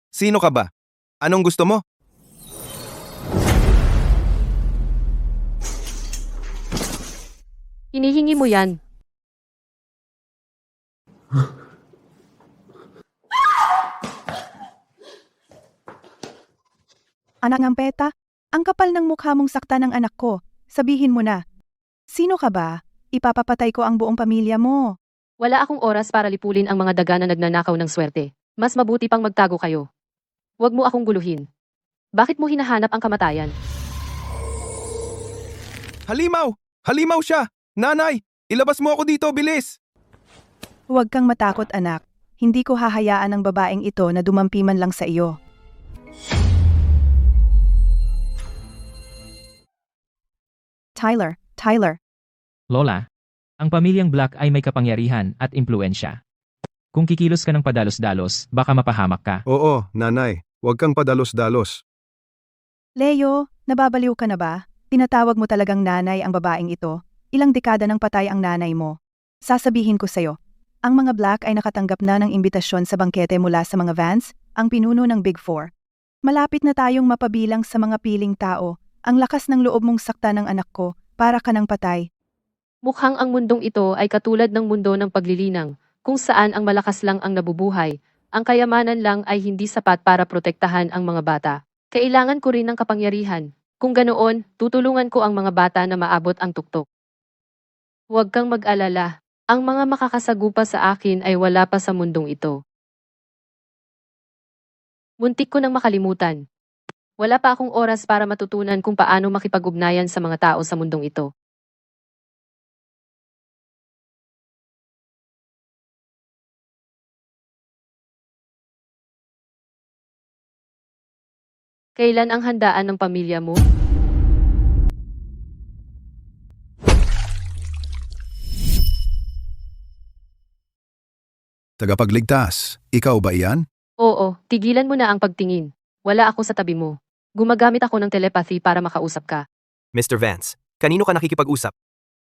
Sino ka ba? Anong gusto mo? Hinihingi mo yan. Anak ng peta, ang kapal ng mukha mong sakta ng anak ko. Sabihin mo na. Sino ka ba? Ipapapatay ko ang buong pamilya mo. Wala akong oras para lipulin ang mga daga na nagnanakaw ng swerte. Mas mabuti pang magtago kayo. Huwag mo akong guluhin. Bakit mo hinahanap ang kamatayan? Halimaw! Halimaw siya! Nanay! Ilabas mo ako dito, bilis! Huwag kang matakot anak. Hindi ko hahayaan ang babaeng ito na dumampi man lang sa iyo. Tyler. Lola, ang pamilyang Black ay may kapangyarihan at impluensya. Kung kikilos ka ng padalos-dalos, baka mapahamak ka. Oo, nanay, huwag kang padalos-dalos. Leo, nababaliw ka na ba? Tinatawag mo talagang nanay ang babaeng ito. Ilang dekada nang patay ang nanay mo. Sasabihin ko sa'yo, ang mga Black ay nakatanggap na ng imbitasyon sa bangkete mula sa mga Vans, ang pinuno ng Big Four. Malapit na tayong mapabilang sa mga piling tao. Ang lakas ng loob mong sakta ng anak ko, para ka ng patay. Mukhang ang mundong ito ay katulad ng mundo ng paglilinang, kung saan ang malakas lang ang nabubuhay. Ang kayamanan lang ay hindi sapat para protektahan ang mga bata. Kailangan ko rin ng kapangyarihan. Kung ganoon, tutulungan ko ang mga bata na maabot ang tuktok. Huwag kang mag-alala. Ang mga makakasagupa sa akin ay wala pa sa mundong ito. Muntik ko nang makalimutan. Wala pa akong oras para matutunan kung paano makipag-ugnayan sa mga tao sa mundong ito. Kailan ang handaan ng pamilya mo? Tagapagligtas, ikaw ba iyan? Oo, tigilan mo na ang pagtingin. Wala ako sa tabi mo. Gumagamit ako ng telepathy para makausap ka. Mr. Vance, kanino ka nakikipag-usap?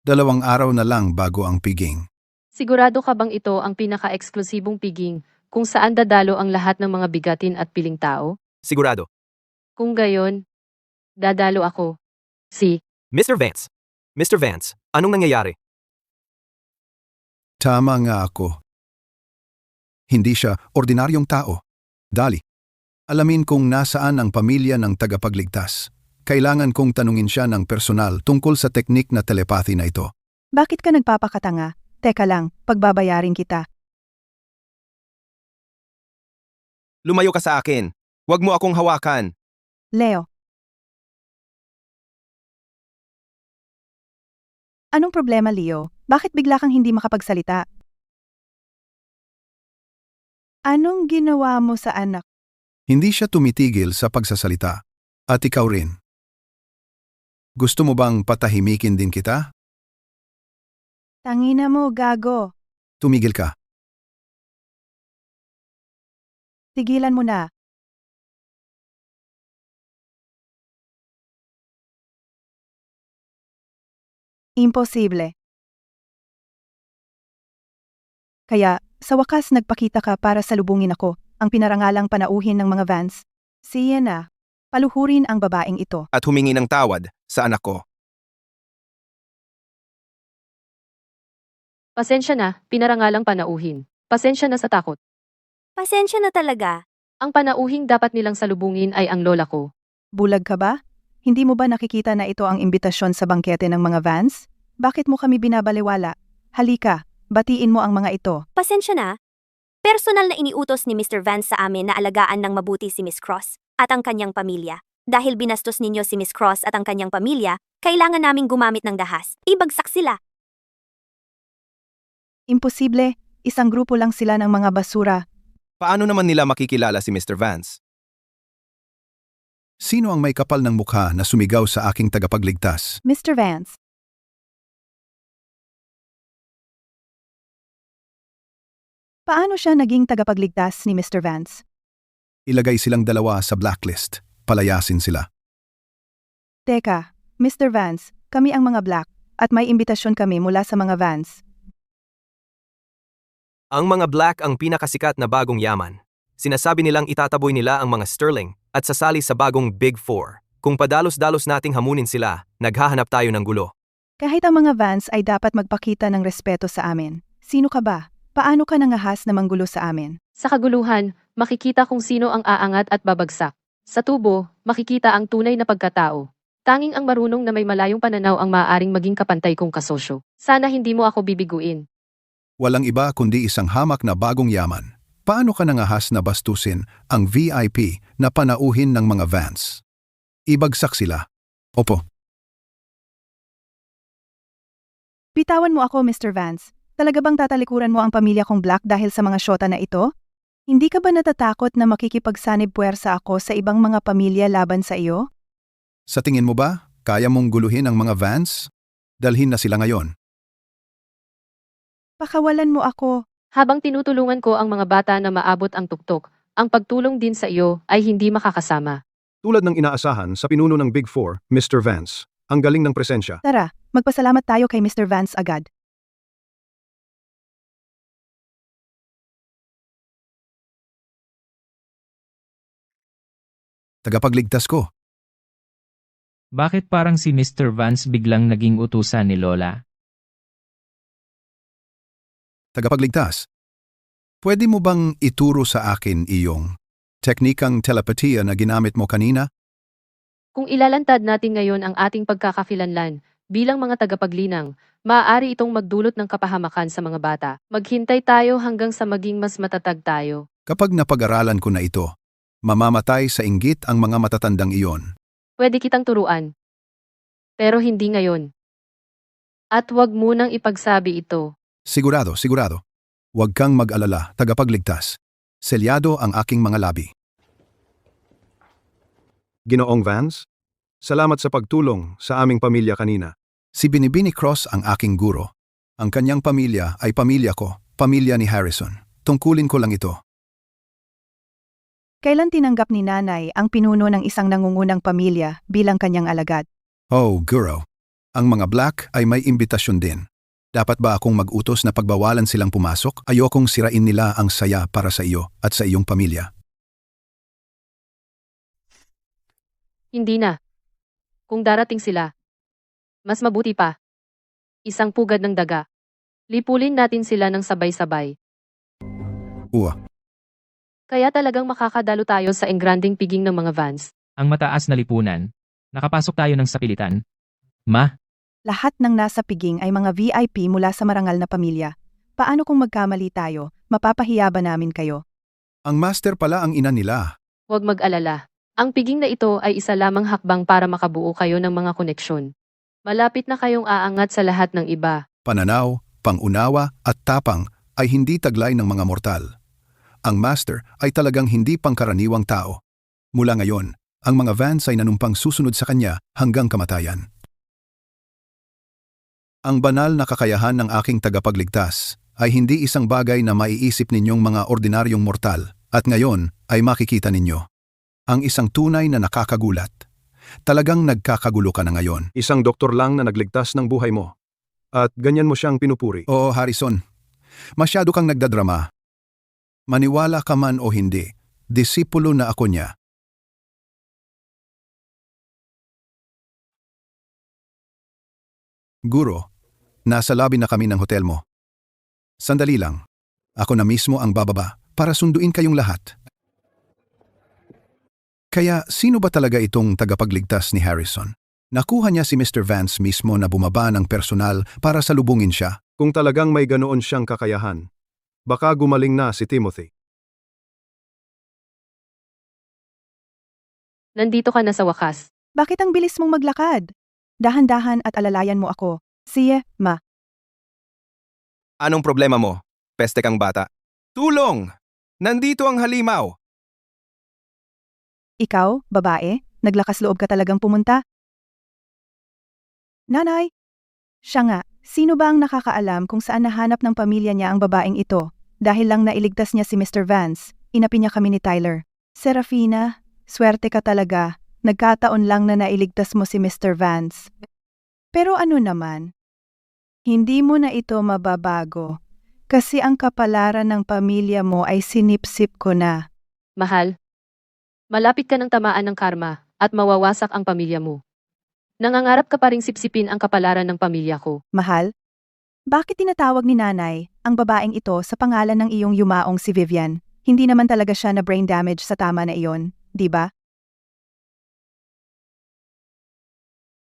2 araw na lang bago ang piging. Sigurado ka bang ito ang pinaka-eksklusibong piging kung saan dadalo ang lahat ng mga bigatin at piling tao? Sigurado. Kung gayon, dadalo ako. Si, Mr. Vance. Mr. Vance, anong nangyayari? Tama nga ako. Hindi siya ordinaryong tao. Dali. Alamin kung nasaan ang pamilya ng tagapagligtas. Kailangan kong tanungin siya ng personal tungkol sa teknik na telepathy na ito. Bakit ka nagpapakatanga? Teka lang, pagbabayarin kita. Lumayo ka sa akin. Huwag mo akong hawakan. Leo. Anong problema, Leo? Bakit bigla kang hindi makapagsalita? Anong ginawa mo sa anak? Hindi siya tumitigil sa pagsasalita. At ikaw rin. Gusto mo bang patahimikin din kita? Tangina mo, gago. Tumigil ka. Tigilan mo na. Imposible. Kaya, sa wakas nagpakita ka para salubungin ako, ang pinarangalang panauhin ng mga Vance. Siya na, paluhurin ang babaeng ito. At humingi ng tawad sa anak ko. pasensya na, pinarangalang panauhin. Pasensya na sa takot. Pasensya na talaga. Ang panauhing dapat nilang salubungin ay ang lola ko. Bulag ka ba? Hindi mo ba nakikita na ito ang imbitasyon sa bangkete ng mga Vance? Bakit mo kami binabaliwala? Halika, batiin mo ang mga ito. Pasensya na. Personal na iniutos ni Mr. Vance sa amin na alagaan ng mabuti si Miss Cross at ang kanyang pamilya. Dahil binastos ninyo si Miss Cross at ang kanyang pamilya, kailangan naming gumamit ng dahas. Ibagsak sila. Imposible, isang grupo lang sila ng mga basura. Paano naman nila makikilala si Mr. Vance? Sino ang may kapal ng mukha na sumigaw sa aking tagapagligtas? Mr. Vance. Paano siya naging tagapagligtas ni Mr. Vance? Ilagay silang dalawa sa blacklist. Palayasin sila. Teka, Mr. Vance, kami ang mga black, at may imbitasyon kami mula sa mga Vance. Ang mga black ang pinakasikat na bagong yaman. Sinasabi nilang itataboy nila ang mga sterling at sasali sa bagong Big Four. Kung padalos-dalos nating hamunin sila, naghahanap tayo ng gulo. Kahit ang mga Vance ay dapat magpakita ng respeto sa amin. Sino ka ba? Paano ka nangahas na manggulo sa amin? Sa kaguluhan, makikita kung sino ang aangat at babagsak. Sa tubo, makikita ang tunay na pagkatao. Tanging ang marunong na may malayong pananaw ang maaaring maging kapantay kong kasosyo. Sana hindi mo ako bibiguin. Walang iba kundi isang hamak na bagong yaman. Paano ka nangahas na bastusin ang VIP na panauhin ng mga Vance? Ibagsak sila. Opo. Bitawan mo ako, Mr. Vance. Talaga bang tatalikuran mo ang pamilya kong black dahil sa mga syota na ito? Hindi ka ba natatakot na makikipagsanib puwersa ako sa ibang mga pamilya laban sa iyo? Sa tingin mo ba, kaya mong guluhin ang mga Vance? Dalhin na sila ngayon. Pakawalan mo ako. Habang tinutulungan ko ang mga bata na maabot ang tuktok, ang pagtulong din sa iyo ay hindi makakasama. Tulad ng inaasahan sa pinuno ng Big Four, Mr. Vance. Ang galing ng presensya. Tara, magpasalamat tayo kay Mr. Vance agad. Tagapagligtas ko. Bakit parang si Mr. Vance biglang naging utusan ni Lola? Tagapagligtas. Pwede mo bang ituro sa akin iyong teknikang telepatiya na ginamit mo kanina? Kung ilalantad natin ngayon ang ating pagkakakilanlan, Bilang mga tagapaglinang, maaari itong magdulot ng kapahamakan sa mga bata. Maghintay tayo hanggang sa maging mas matatag tayo. Kapag napag-aralan ko na ito, mamamatay sa inggit ang mga matatandang iyon. Pwede kitang turuan. Pero hindi ngayon. At huwag munang ipagsabi ito. Sigurado, sigurado. Huwag kang mag-alala, tagapagligtas. Selyado ang aking mga labi. Ginoong Vance, salamat sa pagtulong sa aming pamilya kanina. Si Binibini Cross ang aking guro. Ang kanyang pamilya ay pamilya ko, pamilya ni Harrison. Tungkulin ko lang ito. Kailan tinanggap ni nanay ang pinuno ng isang nangungunang pamilya bilang kanyang alagad? Oh, guro. Ang mga black ay may imbitasyon din. Dapat ba akong mag-utos na pagbawalan silang pumasok? Ayokong sirain nila ang saya para sa iyo at sa iyong pamilya. Hindi na. Kung darating sila, mas mabuti pa. Isang pugad ng daga. Lipulin natin sila ng sabay-sabay. Uwa. Kaya talagang makakadalo tayo sa engranding piging ng mga Vance. Ang mataas na lipunan. Nakapasok tayo ng sapilitan. Ma, Lahat ng nasa piging ay mga VIP mula sa marangal na pamilya. Paano kung magkamali tayo? Mapapahiya ba namin kayo? Ang master pala ang ina nila. Huwag mag-alala. Ang piging na ito ay isa lamang hakbang para makabuo kayo ng mga koneksyon. Malapit na kayong aangat sa lahat ng iba. Pananaw, pangunawa at tapang ay hindi taglay ng mga mortal. Ang master ay talagang hindi pangkaraniwang tao. Mula ngayon, ang mga Vance ay nanumpang susunod sa kanya hanggang kamatayan. Ang banal na kakayahan ng aking tagapagligtas ay hindi isang bagay na maiisip ninyong mga ordinaryong mortal at ngayon ay makikita ninyo. Ang isang tunay na nakakagulat. Talagang nagkakagulo ka na ngayon. Isang doktor lang na nagligtas ng buhay mo. At ganyan mo siyang pinupuri. Oo, Harrison. Masyado kang nagdadrama. Maniwala ka man o hindi, disipulo na ako niya. Guro, nasa lobby na kami ng hotel mo. Sandali lang. Ako na mismo ang bababa para sunduin kayong lahat. Kaya sino ba talaga itong tagapagligtas ni Harrison? Nakuha niya si Mr. Vance mismo na bumaba ng personal para salubungin siya. Kung talagang may ganoon siyang kakayahan, baka gumaling na si Timothy. Nandito ka na sa wakas. Bakit ang bilis mong maglakad? Dahan-dahan at alalayan mo ako. Siye, ma. Anong problema mo? Peste kang bata. Tulong! Nandito ang halimaw! Ikaw, babae, naglakas loob ka talagang pumunta? Nanay! Siya nga, sino ba ang nakakaalam kung saan nahanap ng pamilya niya ang babaeng ito? Dahil lang nailigtas niya si Mr. Vance, inapi niya kami ni Tyler. Serafina, swerte ka talaga. Nagkataon lang na nailigtas mo si Mr. Vance. Pero ano naman? Hindi mo na ito mababago. Kasi ang kapalaran ng pamilya mo ay sinipsip ko na. Mahal, malapit ka ng tamaan ng karma at mawawasak ang pamilya mo. Nangangarap ka pa ring sipsipin ang kapalaran ng pamilya ko. Mahal? Bakit tinatawag ni nanay ang babaeng ito sa pangalan ng iyong yumaong si Vivian? Hindi naman talaga siya na brain damage sa tama na iyon, di ba?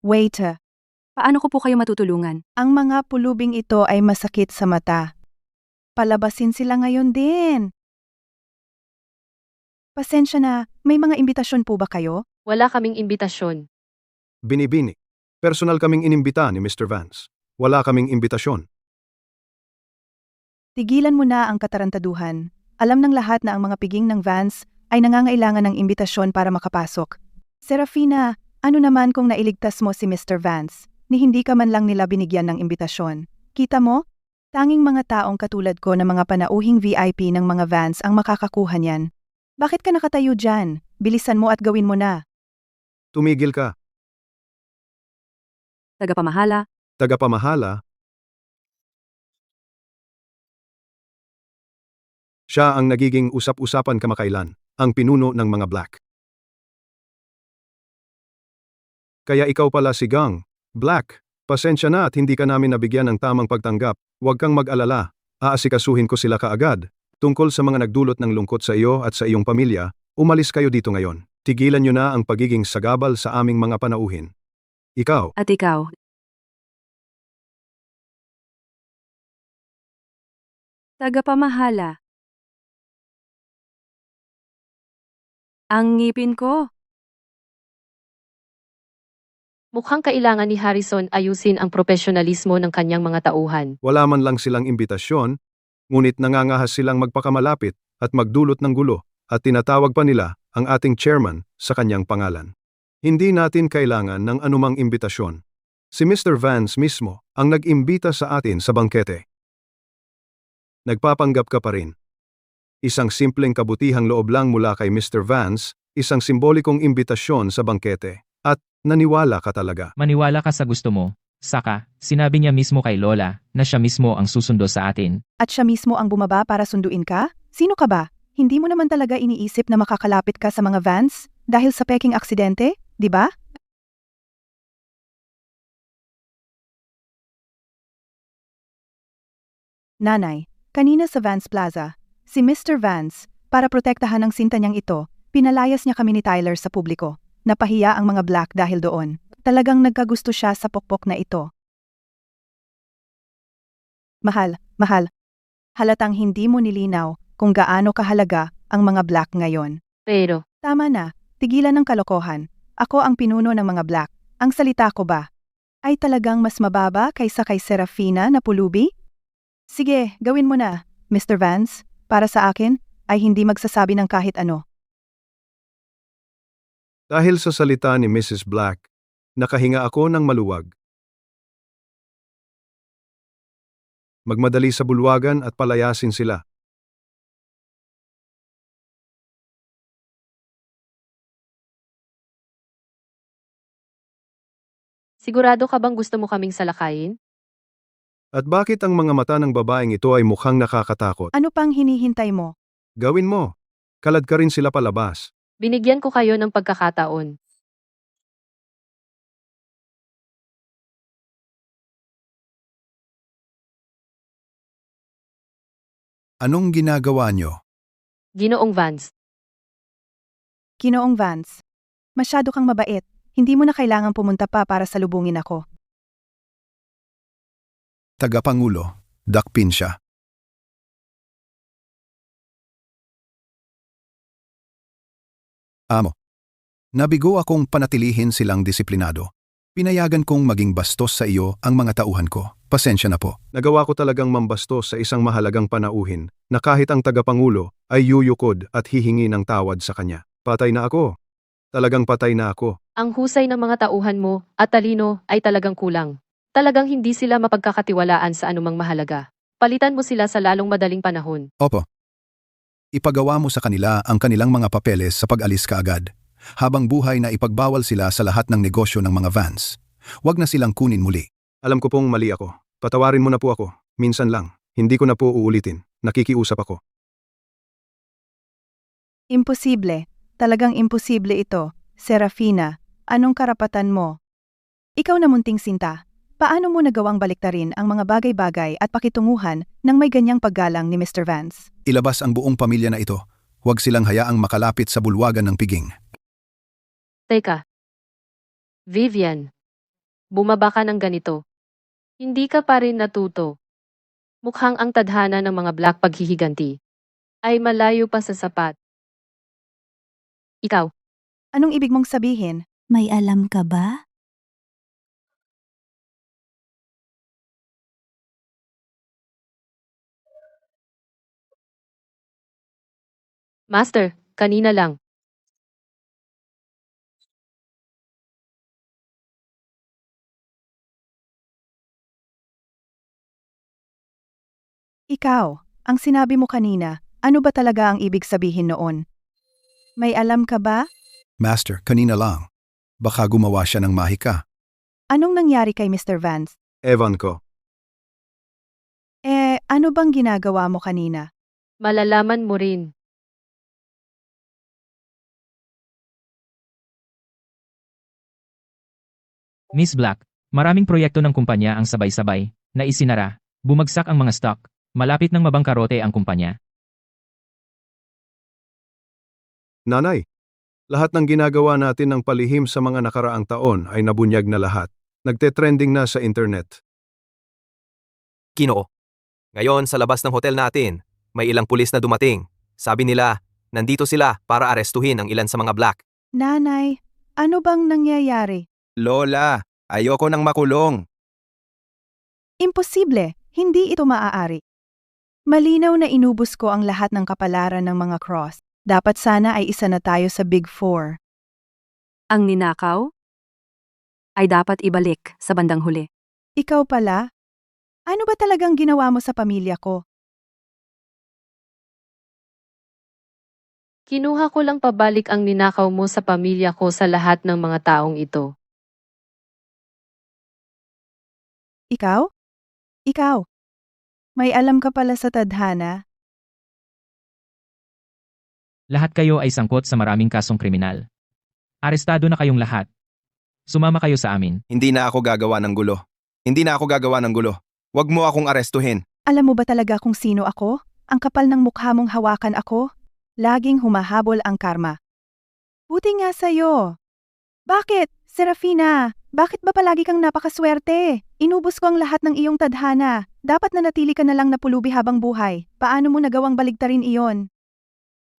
Waiter, Paano ko po kayo matutulungan? ang mga pulubing ito ay masakit sa mata. Palabasin sila ngayon din. Pasensya na, may mga imbitasyon po ba kayo? Wala kaming imbitasyon. Binibini. Personal kaming inimbita ni Mr. Vance. Wala kaming imbitasyon. Tigilan mo na ang katarantaduhan. Alam ng lahat na ang mga piging ng Vance ay nangangailangan ng imbitasyon para makapasok. Serafina, ano naman kung nailigtas mo si Mr. Vance, ni hindi ka man lang nila binigyan ng imbitasyon? Kita mo? Tanging mga taong katulad ko na mga panauhing VIP ng mga Vance ang makakakuha niyan. Bakit ka nakatayo dyan? Bilisan mo at gawin mo na. Tumigil ka. Tagapamahala, Tagapamahala. Siya ang nagiging usap-usapan kamakailan, ang pinuno ng mga black. Kaya ikaw pala si Gang, Black. Pasensya na at hindi ka namin nabigyan ng tamang pagtanggap. Huwag kang mag-alala. Aasikasuhin ko sila kaagad. Tungkol sa mga nagdulot ng lungkot sa iyo at sa iyong pamilya, umalis kayo dito ngayon. Tigilan niyo na ang pagiging sagabal sa aming mga panauhin. Ikaw, at ikaw, Tagapamahala. Ang ngipin ko. Mukhang kailangan ni Harrison ayusin ang profesionalismo ng kanyang mga tauhan. Wala man lang silang imbitasyon, ngunit nangangahas silang magpakamalapit at magdulot ng gulo at tinatawag pa nila ang ating chairman sa kanyang pangalan. Hindi natin kailangan ng anumang imbitasyon. Si Mr. Vance mismo ang nag-imbita sa atin sa bangkete. Nagpapanggap ka pa rin. Isang simpleng kabutihang loob lang mula kay Mr. Vance, isang simbolikong imbitasyon sa bangkete. At naniwala ka talaga. Maniwala ka sa gusto mo. Saka, sinabi niya mismo kay Lola na siya mismo ang susundo sa atin. At siya mismo ang bumaba para sunduin ka? Sino ka ba? Hindi mo naman talaga iniisip na makakalapit ka sa mga Vance dahil sa peking aksidente, di ba? Nanay, kanina sa Vance Plaza, si Mr. Vance, para protektahan ang sinta niyang ito, pinalayas niya kami ni Tyler sa publiko. Napahiya ang mga black dahil doon. Talagang nagkagusto siya sa pokpok na ito. Mahal. Halatang hindi mo nilinaw kung gaano kahalaga ang mga black ngayon. Pero, Tama na, tigilan ng kalokohan. Ako ang pinuno ng mga black. Ang salita ko ba ay talagang mas mababa kaysa kay Serafina na pulubi? Sige, gawin mo na, Mr. Vance. Para sa akin, ay hindi magsasabi ng kahit ano. Dahil sa salita ni Mrs. Black, nakahinga ako ng maluwag. Magmadali sa bulwagan at palayasin sila. sigurado ka bang gusto mo kaming salakayin? At bakit ang mga mata ng babaeng ito ay mukhang nakakatakot? Ano pang hinihintay mo? Gawin mo. Kalad ka rin sila palabas. Binigyan ko kayo ng pagkakataon. Anong ginagawa nyo? Ginoong Vance, Ginoong Vance. Masyado kang mabait. Hindi mo na kailangang pumunta pa para salubungin ako. Tagapangulo, dakpin siya. Amo. Nabigo akong panatilihin silang disiplinado. Pinayagan kong maging bastos sa iyo ang mga tauhan ko. Pasensya na po. Nagawa ko talagang mambastos sa isang mahalagang panauhin na kahit ang tagapangulo ay yuyukod at hihingi ng tawad sa kanya. Patay na ako. Talagang patay na ako. ang husay ng mga tauhan mo at talino ay talagang kulang. Talagang hindi sila mapagkakatiwalaan sa anumang mahalaga. Palitan mo sila sa lalong madaling panahon. Opo. Ipagawa mo sa kanila ang kanilang mga papeles sa pag-alis kaagad. Habang buhay na ipagbawal sila sa lahat ng negosyo ng mga Vance. Huwag na silang kunin muli. Alam ko pong mali ako. Patawarin mo na po ako. Minsan lang. Hindi ko na po uulitin. Nakikiusap ako. Imposible. Talagang imposible ito. Serafina, anong karapatan mo? Ikaw na munting sinta. Paano mo nagawang baliktarin ang mga bagay-bagay at pakitunguhan ng may ganyang paggalang ni Mr. Vance? Ilabas ang buong pamilya na ito. Huwag silang hayaang makalapit sa bulwagan ng piging. Teka. Vivian. Bumaba ka ng ganito. Hindi ka pa rin natuto. Mukhang ang tadhana ng mga black paghihiganti ay malayo pa sa sapat. Ikaw, Anong ibig mong sabihin? May alam ka ba? Master, kanina lang. Ikaw, ang sinabi mo kanina, ano ba talaga ang ibig sabihin noon? May alam ka ba? Master, kanina lang. Baka gumawa siya ng mahika. Anong nangyari kay Mr. Vance? Evan ko. Ano bang ginagawa mo kanina? Malalaman mo rin. Miss Black, maraming proyekto ng kumpanya ang sabay-sabay na isinara. Bumagsak ang mga stock. Malapit ng mabangkarote ang kumpanya. Nanay, lahat ng ginagawa natin ng palihim sa mga nakaraang taon ay nabunyag na lahat. Nagte-trending na sa internet. Ginoo. Ngayon sa labas ng hotel natin, may ilang pulis na dumating. Sabi nila, nandito sila para arestuhin ang ilan sa mga black. Nanay, ano bang nangyayari? Lola, ayoko nang makulong. Imposible, hindi ito maaari. Malinaw na inubos ko ang lahat ng kapalaran ng mga cross. Dapat sana ay isa na tayo sa Big Four. Ang ninakaw ay dapat ibalik sa bandang huli. Ikaw pala? Ano ba talagang ginawa mo sa pamilya ko? Kinuha ko lang pabalik ang ninakaw mo sa pamilya ko sa lahat ng mga taong ito. Ikaw? Ikaw? May alam ka pala sa tadhana? Lahat kayo ay sangkot sa maraming kasong kriminal. Arestado na kayong lahat. Sumama kayo sa amin. Hindi na ako gagawa ng gulo. Hindi na ako gagawa ng gulo. Huwag mo akong arestuhin. Alam mo ba talaga kung sino ako? Ang kapal ng mukha mong hawakan ako? Laging humahabol ang karma. Buti nga sa'yo. Bakit, Serafina? Bakit ba palagi kang napakaswerte? Inubos ko ang lahat ng iyong tadhana. Dapat nanatili ka na lang napulubi habang buhay. Paano mo nagawang baligtarin iyon?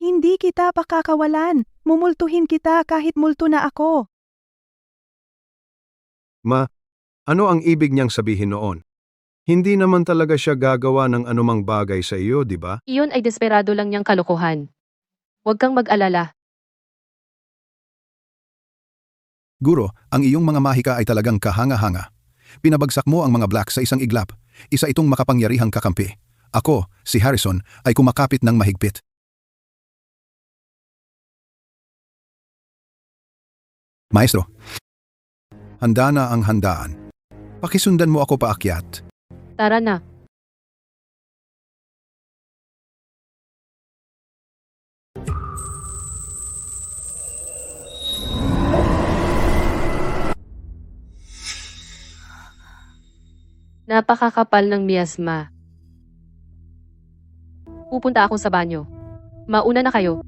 Hindi kita pakakawalan. Mumultuhin kita kahit multo na ako. Ma, ano ang ibig niyang sabihin noon? Hindi naman talaga siya gagawa ng anumang bagay sa iyo, di ba? Iyon ay desperado lang niyang kalokohan. Huwag kang mag-alala. Guro, ang iyong mga mahika ay talagang kahanga-hanga. Pinabagsak mo ang mga black sa isang iglap. Isa itong makapangyarihang kakampi. Ako, si Harrison, ay kumakapit ng mahigpit. Maestro, handa na ang handaan. Pakisundan mo ako paakyat. Tara na. Napakakapal ng miyasma. Pupunta ako sa banyo. Mauna na kayo.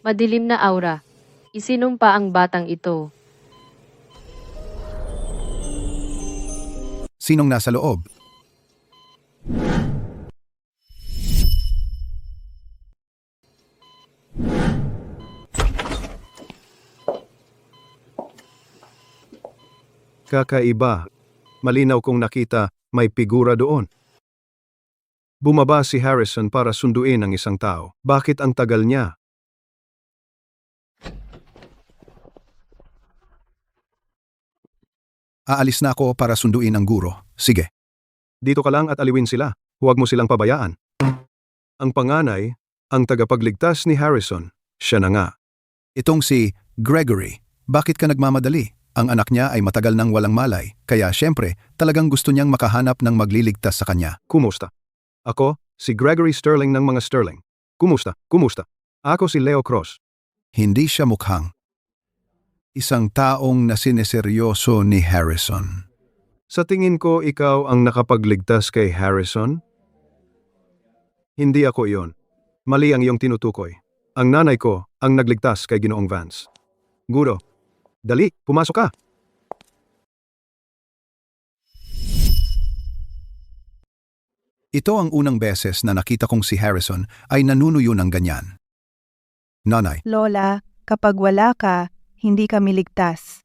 Madilim na aura. Isinumpa ang batang ito. Sinong nasa loob? Kakaiba. Malinaw kong nakita may figura doon. Bumaba si Harrison para sunduin ang isang tao. Bakit ang tagal niya? Aalis na ako para sunduin ang guro. Sige. Dito ka lang at aliwin sila. Huwag mo silang pabayaan. Ang panganay, ang tagapagligtas ni Harrison, siya na nga. Itong si Gregory. Bakit ka nagmamadali? Ang anak niya ay matagal nang walang malay, kaya syempre, talagang gusto niyang makahanap ng magliligtas sa kanya. Kumusta? Ako, si Gregory Sterling ng mga Sterling. Kumusta? Kumusta? Ako si Leo Cross. Hindi siya mukhang isang taong nasineseryoso ni Harrison. Sa tingin ko, ikaw ang nakapagligtas kay Harrison? Hindi ako iyon. Mali ang iyong tinutukoy. Ang nanay ko ang nagligtas kay Ginoong Vance. Guro, dali, pumasok ka. Ito ang unang beses na nakita kong si Harrison ay nanunuyo ng ganyan. Nanay, Lola, kapag wala ka, hindi kami ligtas.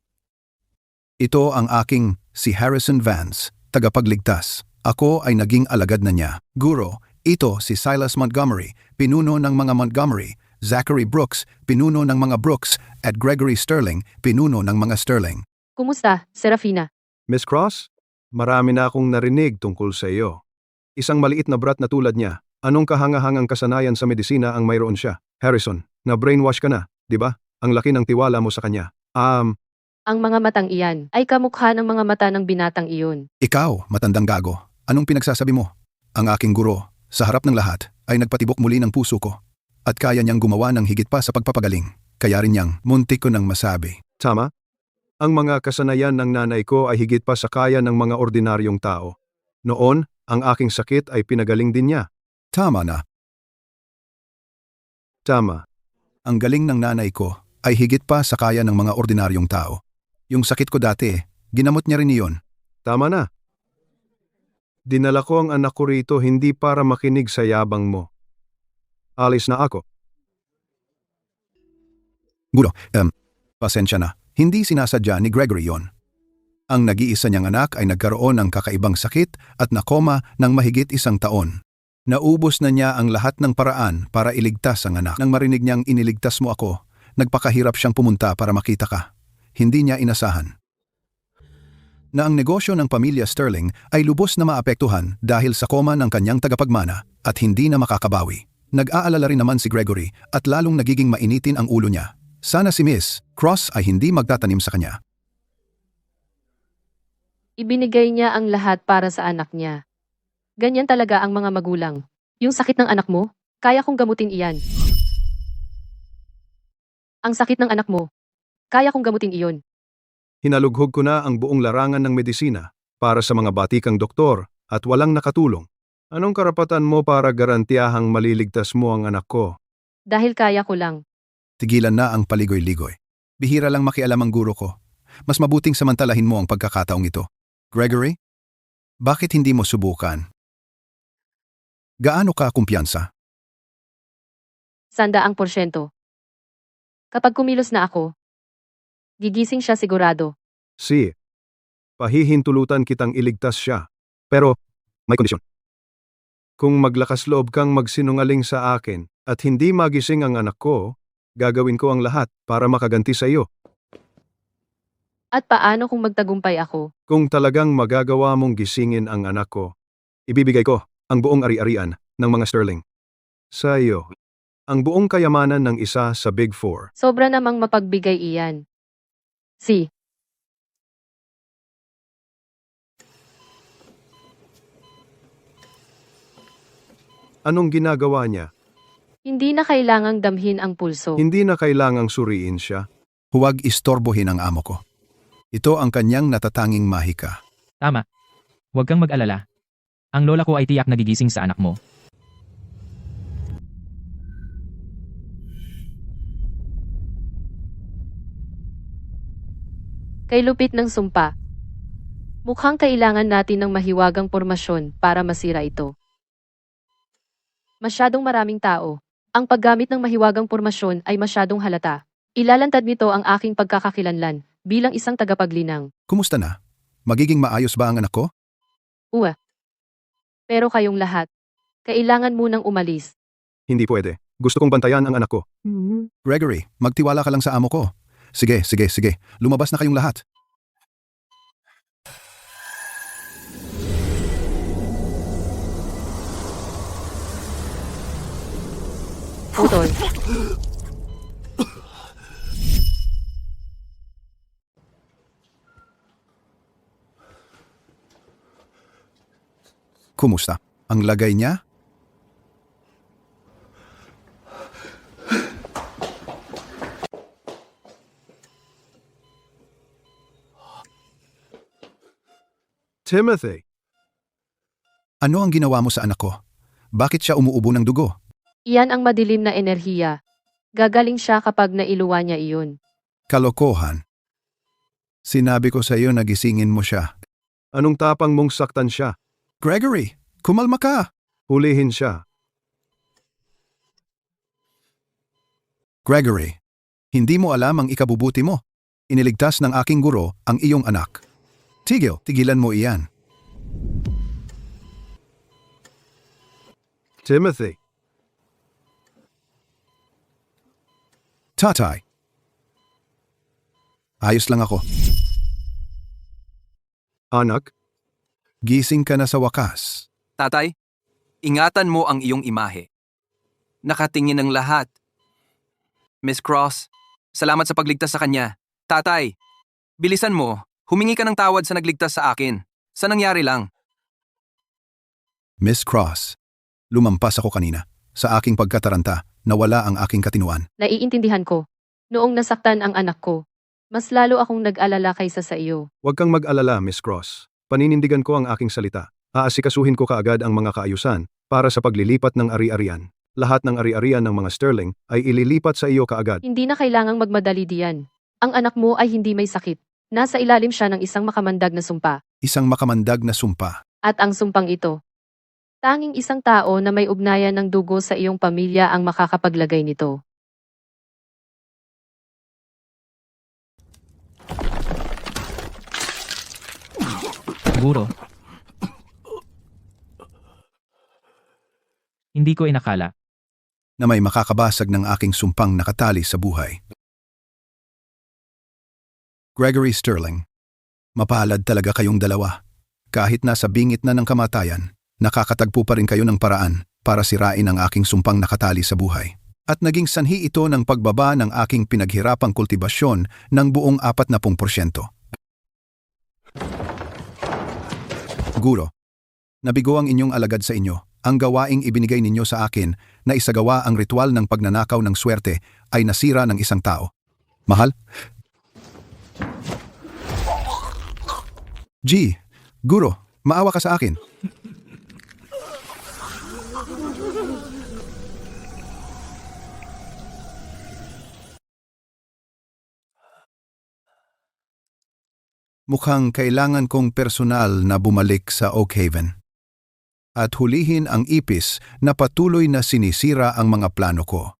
ito ang aking si Harrison Vance, tagapagligtas. Ako ay naging alagad na niya. Guro, ito si Silas Montgomery, pinuno ng mga Montgomery, Zachary Brooks, pinuno ng mga Brooks, at Gregory Sterling, pinuno ng mga Sterling. Kumusta, Serafina? Miss Cross, marami na akong narinig tungkol sa iyo. Isang maliit na brat na tulad niya, anong kahangahangang kasanayan sa medisina ang mayroon siya? Harrison, na-brainwash ka na, di ba? Ang laki ng tiwala mo sa kanya. Ang mga matang iyan ay kamukha ng mga mata ng binatang iyon. Ikaw, matandang gago, anong pinagsasabi mo? Ang aking guro, sa harap ng lahat, ay nagpatibok muli ng puso ko. At kaya niyang gumawa ng higit pa sa pagpapagaling. Kaya rin niyang muntik ko nang masabi. Tama? Ang mga kasanayan ng nanay ko ay higit pa sa kaya ng mga ordinaryong tao. Noon, ang aking sakit ay pinagaling din niya. Tama na, Tama. ang galing ng nanay ko ay higit pa sa kaya ng mga ordinaryong tao. Yung sakit ko dati, Ginamot niya rin iyon. Tama na. Dinala ko ang anak ko rito hindi para makinig sa yabang mo. Alis na ako. Guro, pasensya na. Hindi sinasadya ni Gregory yon. Ang nag-iisa niyang anak ay nagkaroon ng kakaibang sakit at nakoma ng mahigit 1 taon. Naubos na niya ang lahat ng paraan para iligtas ang anak. Nang marinig niyang iniligtas mo ako, nagpakahirap siyang pumunta para makita ka. Hindi niya inasahan na ang negosyo ng pamilya Sterling ay lubos na maapektuhan dahil sa koma ng kanyang tagapagmana at hindi na makakabawi. Nag-aalala rin naman si Gregory at lalong nagiging mainitin ang ulo niya. Sana si Miss Cross ay hindi magtatanim sa kanya. Ibinigay niya ang lahat para sa anak niya. Ganyan talaga ang mga magulang. Yung sakit ng anak mo, kaya kong gamutin iyan. Ang sakit ng anak mo, kaya kong gamutin iyon. Hinalughog ko na ang buong larangan ng medisina para sa mga batikang doktor at walang nakatulong. Anong karapatan mo para garantiyahang maliligtas mo ang anak ko? Dahil kaya ko lang. Tigilan na ang paligoy-ligoy. Bihira lang makialam ang guro ko. Mas mabuting samantalahin mo ang pagkakataong ito. Gregory, bakit hindi mo subukan? Gaano ka kumpiyansa? 100%. Kapag kumilos na ako, gigising siya sigurado. Si, pahihintulutan kitang iligtas siya. Pero, may kondisyon. Kung maglakas loob kang magsinungaling sa akin at hindi magising ang anak ko, gagawin ko ang lahat para makaganti sa iyo. At paano kung magtagumpay ako? Kung talagang magagawa mong gisingin ang anak ko, ibibigay ko ang buong ari-arian ng mga Sterling. Sa iyo, ang buong kayamanan ng isa sa Big Four. Sobra namang mapagbigay iyan. Si, Anong ginagawa niya? hindi na kailangang damhin ang pulso. Hindi na kailangang suriin siya. Huwag istorbohin ang amo ko. Ito ang kanyang natatanging mahika. Tama. Huwag kang mag-alala. Ang lola ko ay tiyak nagigising sa anak mo. Kay lupit ng sumpa. Mukhang kailangan natin ng mahiwagang pormasyon para masira ito. Masyadong maraming tao. Ang paggamit ng mahiwagang pormasyon ay masyadong halata. Ilalantad nito ang aking pagkakakilanlan bilang isang tagapaglinang. Kumusta na? Magiging maayos ba ang anak ko? Pero kayong lahat, kailangan munang umalis. Hindi pwede. Gusto kong bantayan ang anak ko. Gregory, magtiwala ka lang sa amo ko. Sige. Lumabas na kayong lahat. Putol. Kumusta? Ang lagay niya? Timothy, Ano ang ginawa mo sa anak ko? Bakit siya umuubo ng dugo? Iyan ang madilim na enerhiya. Gagaling siya kapag nailuwa niya iyon. Kalokohan. Sinabi ko sa iyo na gisingin mo siya. anong tapang mong saktan siya? Gregory, kumalma ka! Hulihin siya. Gregory, hindi mo alam ang ikabubuti mo. Iniligtas ng aking guro ang iyong anak. Tigilan mo iyan. Timothy, Tatay. Ayos lang ako. anak, Gising ka na sa wakas. Tatay, ingatan mo ang iyong imahe. Nakatingin ang lahat. Miss Cross, salamat sa pagligtas sa kanya. Tatay, bilisan mo. Humingi ka ng tawad sa nagligtas sa akin. Sa nangyari lang. Miss Cross, lumampas ako kanina. Sa aking pagkataranta, nawala ang aking katinuan. Naiintindihan ko. Noong nasaktan ang anak ko, mas lalo akong nag-alala kaysa sa iyo. huwag kang mag-alala, Miss Cross. Paninindigan ko ang aking salita. Aasikasuhin ko kaagad ang mga kaayusan para sa paglilipat ng ari-arian. Lahat ng ari-arian ng mga Sterling ay ililipat sa iyo kaagad. Hindi na kailangang magmadali diyan. Ang anak mo ay hindi may sakit. Nasa ilalim siya ng isang makamandag na sumpa. Isang makamandag na sumpa. At ang sumpang ito. Tanging isang tao na may ugnayan ng dugo sa iyong pamilya ang makakapaglagay nito. Guro. Hindi ko inakala. Na may makakabasag ng aking sumpang nakatali sa buhay. Gregory Sterling, mapalad talaga kayong dalawa. Kahit nasa bingit na ng kamatayan, nakakatagpo pa rin kayo ng paraan para sirain ang aking sumpang nakatali sa buhay. At naging sanhi ito ng pagbaba ng aking pinaghirapang kultibasyon ng buong 40%. Guro, nabigo ang inyong alagad sa inyo. Ang gawaing ibinigay ninyo sa akin na isagawa ang ritual ng pagnanakaw ng swerte ay nasira ng isang tao. Mahal? Guro, maawa ka sa akin. Mukhang kailangan kong personal na bumalik sa Oak Haven at hulihin ang ipis na patuloy na sinisira ang mga plano ko.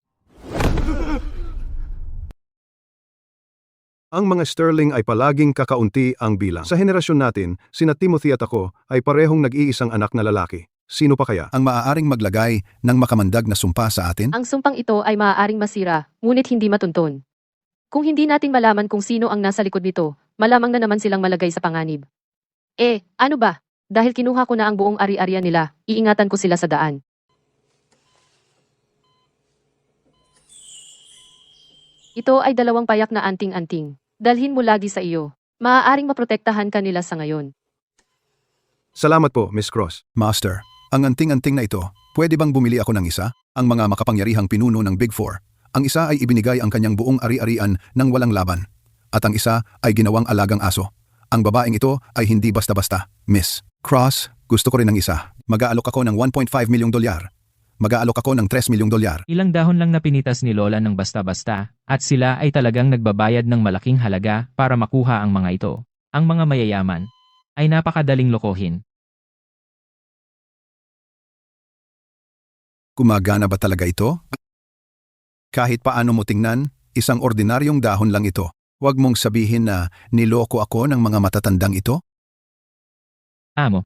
Ang mga Sterling ay palaging kakaunti ang bilang. Sa henerasyon natin, sina Timothy at ako ay parehong nag-iisang anak na lalaki. Sino pa kaya? Ang maaaring maglagay ng makamandag na sumpa sa atin? Ang sumpang ito ay maaaring masira, ngunit hindi matunton. Kung hindi natin malaman kung sino ang nasa likod nito, malamang na naman silang malagay sa panganib. Ano ba? Dahil kinuha ko na ang buong ari-arian nila, iingatan ko sila sa daan. Ito ay 2 payak na anting-anting. Dalhin mo lagi sa iyo. Maaaring maprotektahan ka nila sa ngayon. Salamat po, Miss Cross. Master, ang anting-anting na ito, pwede bang bumili ako ng isa? Ang mga makapangyarihang pinuno ng Big Four. Ang isa ay ibinigay ang kanyang buong ari-arian ng walang laban. At ang isa ay ginawang alagang aso. Ang babaeng ito ay hindi basta-basta, Miss Cross. Gusto ko rin ng isa. Mag-aalok ako ng $1.5 milyong. Mag-aalok ako ng $3 milyong. Ilang dahon lang napinitas ni Lola ng basta-basta, at sila ay talagang nagbabayad ng malaking halaga para makuha ang mga ito. Ang mga mayayaman ay napakadaling lokohin. Gumagana ba talaga ito? Kahit paano mo tingnan, isang ordinaryong dahon lang ito. Huwag mong sabihin na niloko ako ng mga matatandang ito. Amo.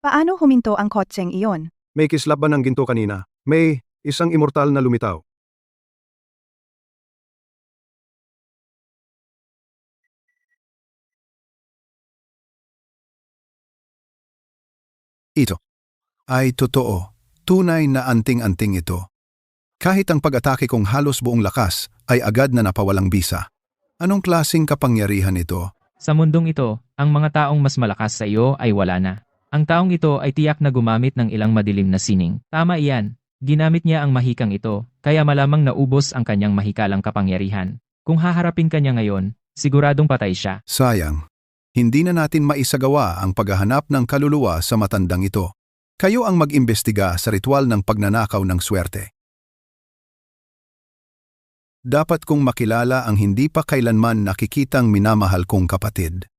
Paano huminto ang kotseng iyon? May kislap ba ng ginto kanina? May isang immortal na lumitaw. Ito ay totoo. Tunay na anting-anting ito. Kahit ang pag-atake kong halos buong lakas ay agad na napawalang bisa. Anong klaseng kapangyarihan ito? Sa mundong ito, ang mga taong mas malakas sa iyo ay wala na. Ang taong ito ay tiyak na gumamit ng ilang madilim na sining. Tama iyan. Ginamit niya ang mahikang ito, kaya malamang naubos ang kanyang mahikalang kapangyarihan. Kung haharapin ka niya ngayon, siguradong patay siya. Sayang. Hindi na natin maisagawa ang paghahanap ng kaluluwa sa matandang ito. Kayo ang mag-imbestiga sa ritual ng pagnanakaw ng swerte. Dapat kong makilala ang hindi pa kailanman nakikitang minamahal kong kapatid.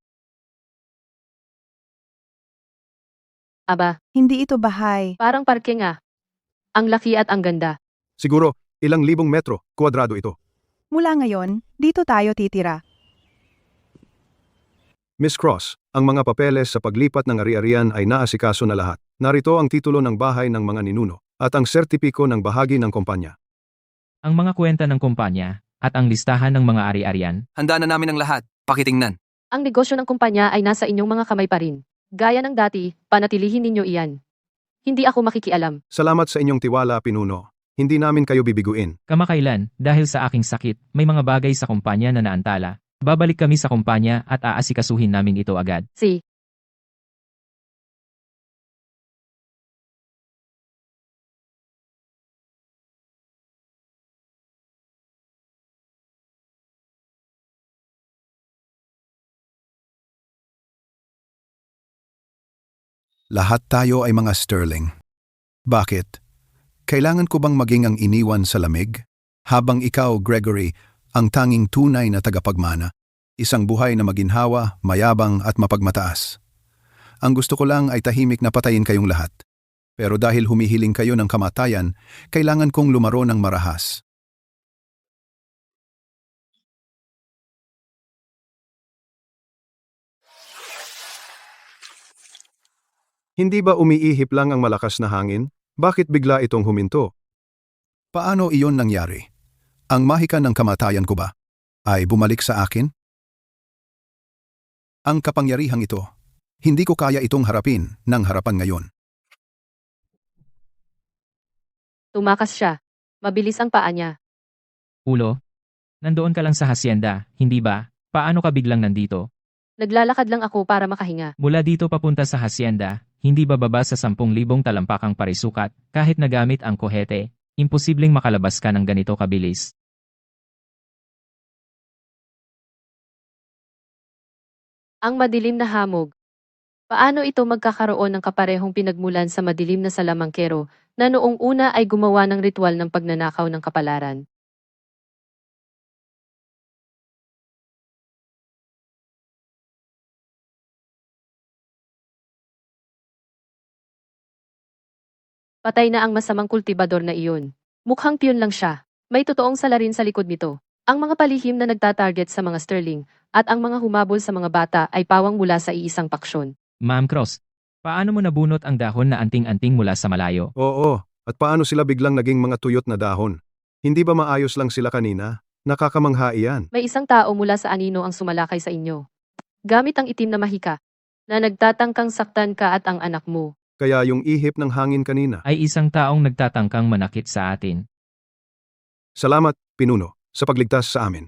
Aba, Hindi ito bahay. parang parke nga. Ang laki at ang ganda. Siguro, ilang libong metro, kwadrado ito. Mula ngayon, dito tayo titira. Miss Cross, ang mga papeles sa paglipat ng ari-arian ay naasikaso na lahat. Narito ang titulo ng bahay ng mga ninuno at ang sertipiko ng bahagi ng kumpanya. Ang mga kwenta ng kumpanya at ang listahan ng mga ari-arian. Handa na namin ang lahat. Pakitingnan. Ang negosyo ng kumpanya ay nasa inyong mga kamay pa rin. Gaya ng dati, panatilihin ninyo iyan. Hindi ako makikialam. Salamat sa inyong tiwala, pinuno. Hindi namin kayo bibiguin. Kamakailan, dahil sa aking sakit, may mga bagay sa kumpanya na naantala. Babalik kami sa kumpanya at aasikasuhin namin ito agad. Si Lahat tayo ay mga Sterling. Bakit? Kailangan ko bang maging ang iniwan sa lamig? Habang ikaw, Gregory, ang tanging tunay na tagapagmana. Isang buhay na maginhawa, mayabang at mapagmataas. Ang gusto ko lang ay tahimik na patayin kayong lahat. Pero dahil humihiling kayo ng kamatayan, kailangan kong lumaro ng marahas. Hindi ba umiihip lang ang malakas na hangin? Bakit bigla itong huminto? Paano iyon nangyari? Ang mahika ng kamatayan ko ba ay bumalik sa akin? Ang kapangyarihang ito, hindi ko kaya itong harapin ng harapan ngayon. Tumakas siya. Mabilis ang paa niya. Ulo? Nandoon ka lang sa hacienda, hindi ba? Paano ka biglang nandito? Naglalakad lang ako para makahinga. Mula dito papunta sa hacienda, hindi bababa sa 10,000 talampakang parisukat, kahit nagamit ang kohete, imposibleng makalabas ka ng ganito kabilis. Ang madilim na hamog. Paano ito magkakaroon ng kaparehong pinagmulan sa madilim na salamangkero na noong una ay gumawa ng ritual ng pagnanakaw ng kapalaran? Patay na ang masamang kultibador na iyon. Mukhang piyon lang siya. May totoong salarin sa likod nito. Ang mga palihim na nagtatarget sa mga Sterling at ang mga humabol sa mga bata ay pawang mula sa iisang paksyon. Ma'am Cross, paano mo nabunot ang dahon na anting-anting mula sa malayo? Oo, at paano sila biglang naging mga tuyot na dahon? Hindi ba maayos lang sila kanina? Nakakamangha iyan. May isang tao mula sa anino ang sumalakay sa inyo. Gamit ang itim na mahika na nagtatangkang saktan ka at ang anak mo. Kaya yung ihip ng hangin kanina. Ay isang taong nagtatangkang manakit sa atin. Salamat, Pinuno, sa pagligtas sa amin.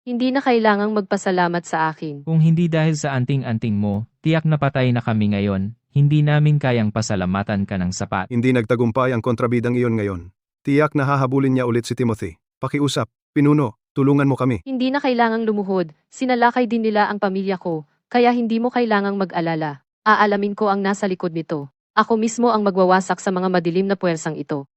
Hindi na kailangang magpasalamat sa akin. Kung hindi dahil sa anting-anting mo, tiyak na patay na kami ngayon, hindi namin kayang pasalamatan ka ng sapat. Hindi nagtagumpay ang kontrabidang iyon ngayon. Tiyak na hahabulin niya ulit si Timothy. Pakiusap, Pinuno, tulungan mo kami. Hindi na kailangang lumuhod, sinalakay din nila ang pamilya ko, kaya hindi mo kailangang mag-alala. Aalamin ko ang nasa likod nito. Ako mismo ang magwawasak sa mga madilim na puwersang ito.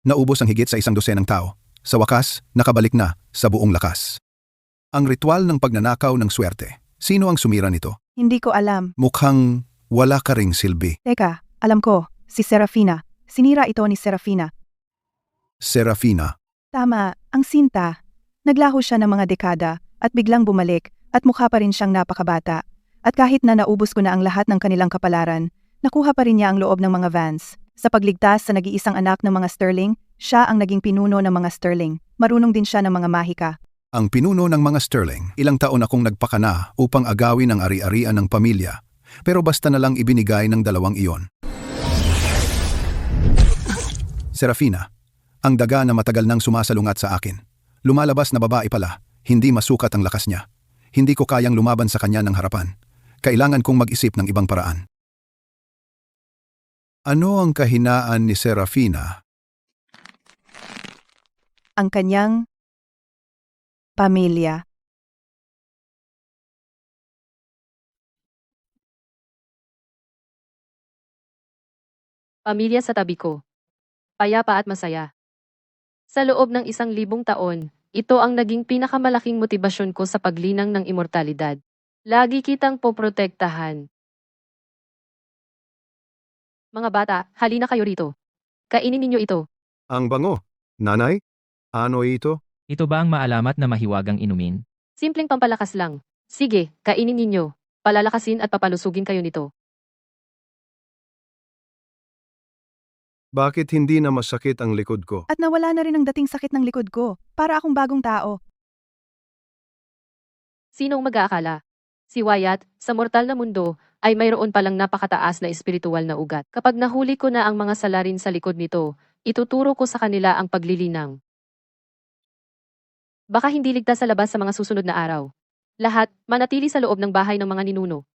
Naubos ang higit sa 100 tao. Sa wakas, nakabalik na sa buong lakas. Ang ritual ng pagnanakaw ng swerte. Sino ang sumira nito? Hindi ko alam. Mukhang wala ka ring silbi. Teka, alam ko, si Serafina. Sinira ito ni Serafina. Serafina. Tama, ang sinta. Naglaho siya ng mga dekada at biglang bumalik at mukha pa rin siyang napakabata. At kahit na naubos ko na ang lahat ng kanilang kapalaran, nakuha pa rin niya ang loob ng mga Vance. Sa pagligtas sa nag-iisang anak ng mga Sterling, siya ang naging pinuno ng mga Sterling. Marunong din siya ng mga mahika. Ang pinuno ng mga Sterling, ilang taon akong nagpakana upang agawin ang ari-arian ng pamilya. Pero basta na lang ibinigay ng dalawang iyon. Serafina, ang daga na matagal nang sumasalungat sa akin. Lumalabas na babae pala, hindi masukat ang lakas niya. Hindi ko kayang lumaban sa kanya ng harapan. Kailangan kong mag-isip ng ibang paraan. Ano ang kahinaan ni Serafina? Ang kanyang pamilya. Pamilya sa tabi ko. Payapa at masaya. Sa loob ng 1,000 taon, ito ang naging pinakamalaking motibasyon ko sa paglinang ng immortalidad. Lagi kitang poprotektahan. Mga bata, halina kayo rito. Kainin ninyo ito. Ang bango. Nanay? Ano ito? Ito ba ang maalamat na mahiwagang inumin? Simpleng pampalakas lang. Sige, kainin ninyo. Palalakasin at papalusugin kayo nito. Bakit hindi na masakit ang likod ko? At nawala na rin ang dating sakit ng likod ko. Para akong bagong tao. Sinong mag-aakala? Si Wyatt, sa mortal na mundo, ay mayroon palang napakataas na espiritual na ugat. Kapag nahuli ko na ang mga salarin sa likod nito, ituturo ko sa kanila ang paglilinang. Baka hindi ligtas sa labas sa mga susunod na araw. Lahat, manatili sa loob ng bahay ng mga ninuno.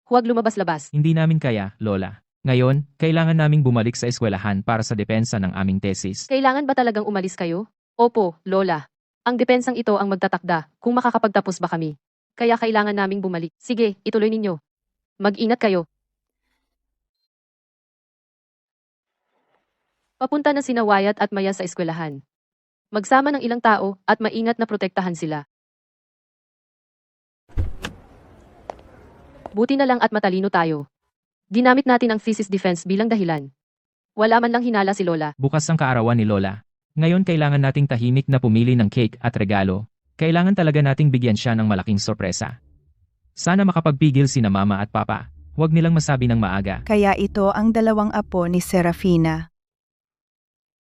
Huwag lumabas-labas. Hindi namin kaya, Lola. Ngayon, kailangan naming bumalik sa eskwelahan para sa depensa ng aming tesis. Kailangan ba talagang umalis kayo? Opo, Lola. Ang depensang ito ang magtatakda kung makakapagtapos ba kami. Kaya kailangan naming bumalik. Sige, ituloy ninyo. Mag-ingat kayo. Papunta na sina Wyatt at Maya sa eskwelahan. Magsama ng ilang tao at maingat na protektahan sila. Buti na lang at matalino tayo. Ginamit natin ang thesis defense bilang dahilan. Wala man lang hinala si Lola. Bukas ang kaarawan ni Lola. Ngayon kailangan nating tahimik na pumili ng cake at regalo. Kailangan talaga nating bigyan siya ng malaking sorpresa. Sana makapagpigil sina Mama at Papa. Huwag nilang masabi ng maaga. Kaya ito ang dalawang apo ni Serafina.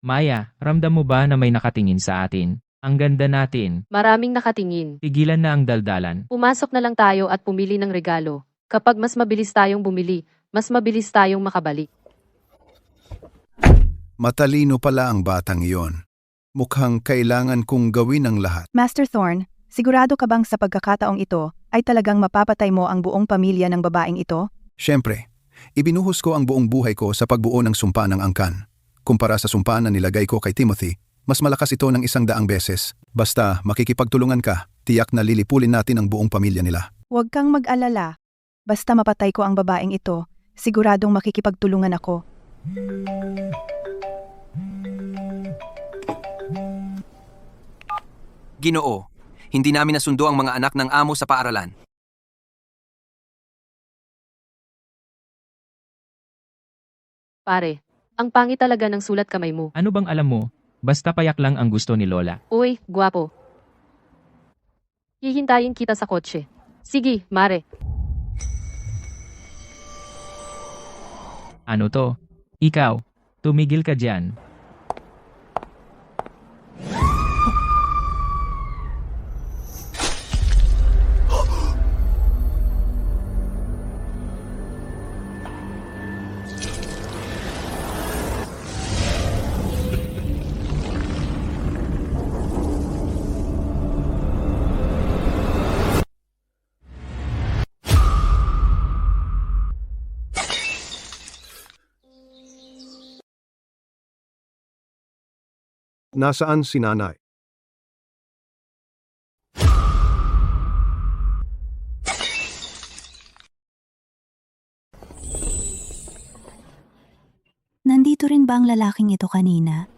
Maya, ramdam mo ba na may nakatingin sa atin? Ang ganda natin. Maraming nakatingin. Tigilan na ang daldalan. Pumasok na lang tayo at pumili ng regalo. Kapag mas mabilis tayong bumili, mas mabilis tayong makabalik. Matalino pala ang batang iyon. Mukhang kailangan kong gawin ang lahat. Master Thorne, sigurado ka bang sa pagkakataong ito ay talagang mapapatay mo ang buong pamilya ng babaeng ito? Siyempre, ibinuhos ko ang buong buhay ko sa pagbuo ng sumpa ng angkan. Kumpara sa sumpa na nilagay ko kay Timothy, mas malakas ito ng 100 beses. Basta makikipagtulungan ka, tiyak na lilipulin natin ang buong pamilya nila. Huwag kang mag-alala. Basta mapatay ko ang babaeng ito, siguradong makikipagtulungan ako. Ginoo, hindi namin nasundo ang mga anak ng amo sa paaralan. Pare, ang pangit talaga ng sulat kamay mo. Ano bang alam mo? Basta payak lang ang gusto ni Lola. Uy, gwapo. Hihintayin kita sa kotse. Sige, Mare. Ano to? Ikaw, tumigil ka dyan. Nasaan si nanay? Nandito rin ba ang lalaking ito kanina?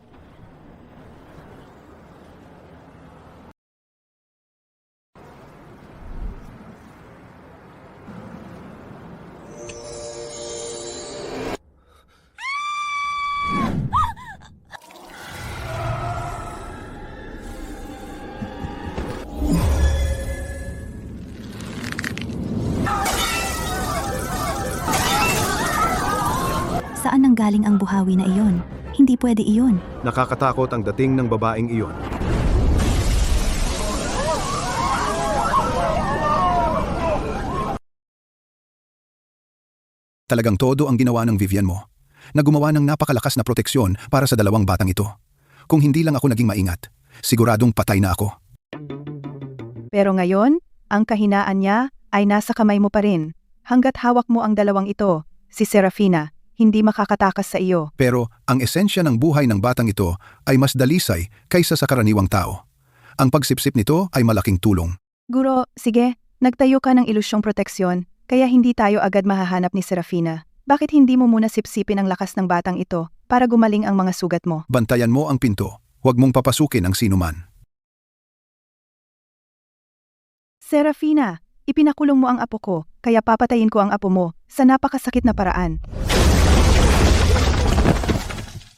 Saan nanggaling ang buhawi na iyon? Hindi pwede iyon. Nakakatakot ang dating ng babaeng iyon. Talagang todo ang ginawa ng Vivian mo, na gumawa ng napakalakas na proteksyon para sa dalawang batang ito. Kung hindi lang ako naging maingat, siguradong patay na ako. Pero ngayon, ang kahinaan niya ay nasa kamay mo pa rin. Hanggat hawak mo ang dalawang ito, si Serafina, hindi makakatakas sa iyo. Pero ang esensya ng buhay ng batang ito ay mas dalisay kaysa sa karaniwang tao. Ang pagsipsip nito ay malaking tulong. Guro, sige, nagtayo ka ng ilusyong proteksyon, kaya hindi tayo agad mahahanap ni Serafina. Bakit hindi mo muna sipsipin ang lakas ng batang ito para gumaling ang mga sugat mo? Bantayan mo ang pinto, huwag mong papasukin ang sinuman. Serafina, ipinakulong mo ang apo ko, kaya papatayin ko ang apo mo sa napakasakit na paraan.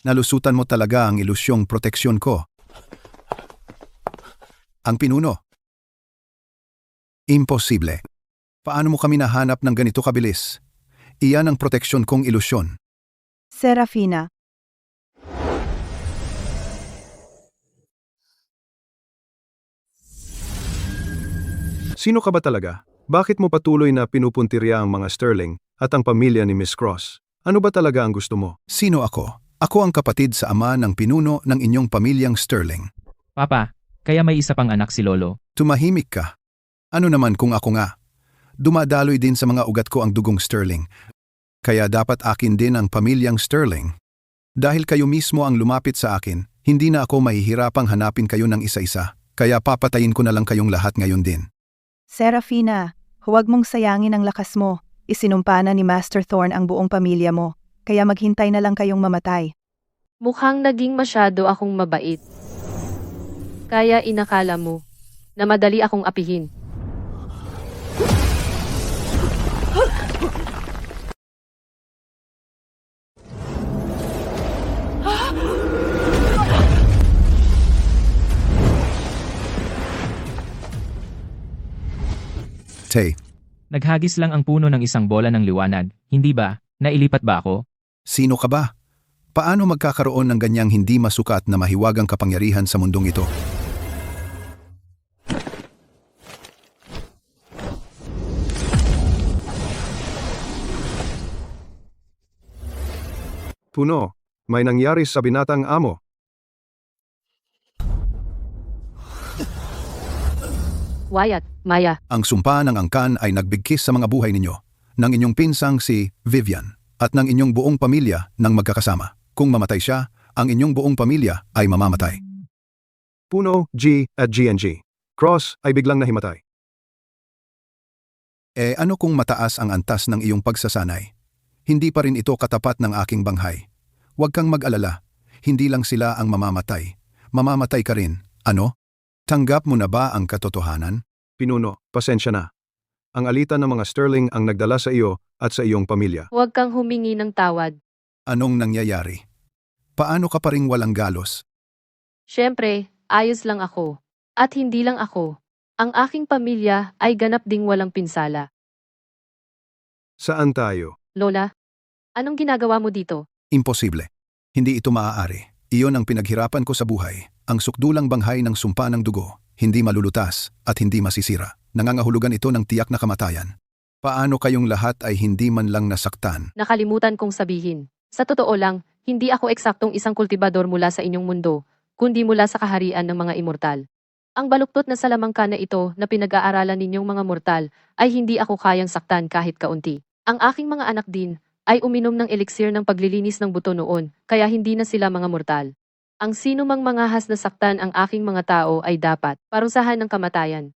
Nalusutan mo talaga ang ilusyong proteksyon ko. Ang pinuno. Imposible. Paano mo kami nahanap ng ganito kabilis? Iyan ang proteksyon kong ilusyon. Serafina, Sino ka ba talaga? Bakit mo patuloy na pinupuntirya ang mga Sterling at ang pamilya ni Miss Cross? Ano ba talaga ang gusto mo? Sino ako? Ako ang kapatid sa ama ng pinuno ng inyong pamilyang Sterling. Papa, kaya may isa pang anak si Lolo. Tumahimik ka. Ano naman kung ako nga? Dumadaloy din sa mga ugat ko ang dugong Sterling. Kaya dapat akin din ang pamilyang Sterling. Dahil kayo mismo ang lumapit sa akin, hindi na ako mahihirapang hanapin kayo ng isa-isa. Kaya papatayin ko na lang kayong lahat ngayon din. Serafina, huwag mong sayangin ang lakas mo. Isinumpa na ni Master Thorne ang buong pamilya mo, kaya maghintay na lang kayong mamatay. Mukhang naging masyado akong mabait. Kaya inakala mo na madali akong apihin. Tay, Naghagis lang ang puno ng isang bola ng liwanag, hindi ba? Nailipat ba ako? sino ka ba? Paano magkakaroon ng ganyang hindi masukat na mahiwagang kapangyarihan sa mundong ito? Puno, may nangyari sa binatang amo. Wyatt, Maya, Ang sumpa ng angkan ay nagbigkis sa mga buhay ninyo, ng inyong pinsang si Vivian, at ng inyong buong pamilya ng magkakasama. Kung mamatay siya, ang inyong buong pamilya ay mamamatay. Puno, G at GNG. Cross ay biglang nahimatay. Ano kung mataas ang antas ng iyong pagsasanay? Hindi pa rin ito katapat ng aking banghay. Huwag kang mag-alala, hindi lang sila ang mamamatay. Mamamatay ka rin, ano? Tanggap mo na ba ang katotohanan? Pinuno, pasensya na. Ang alitan ng mga Sterling ang nagdala sa iyo at sa iyong pamilya. huwag kang humingi ng tawad. Anong nangyayari? Paano ka pa ring walang galos? Siyempre, ayos lang ako. At hindi lang ako. Ang aking pamilya ay ganap ding walang pinsala. Saan tayo? Lola, anong ginagawa mo dito? Imposible. Hindi ito maaari. Iyon ang pinaghirapan ko sa buhay. Ang sukdulang banghay ng sumpa ng dugo, hindi malulutas at hindi masisira. Nangangahulugan ito ng tiyak na kamatayan. Paano kayong lahat ay hindi man lang nasaktan? Nakalimutan kong sabihin. Sa totoo lang, hindi ako eksaktong isang kultibador mula sa inyong mundo, kundi mula sa kaharian ng mga immortal. Ang baluktot na salamangka na ito na pinag-aaralan ninyong mga mortal ay hindi ako kayang saktan kahit kaunti. Ang aking mga anak din ay uminom ng eliksir ng paglilinis ng buto noon, kaya hindi na sila mga mortal. Ang sino mang mangahas na saktan ang aking mga tao ay dapat parusahan ng kamatayan.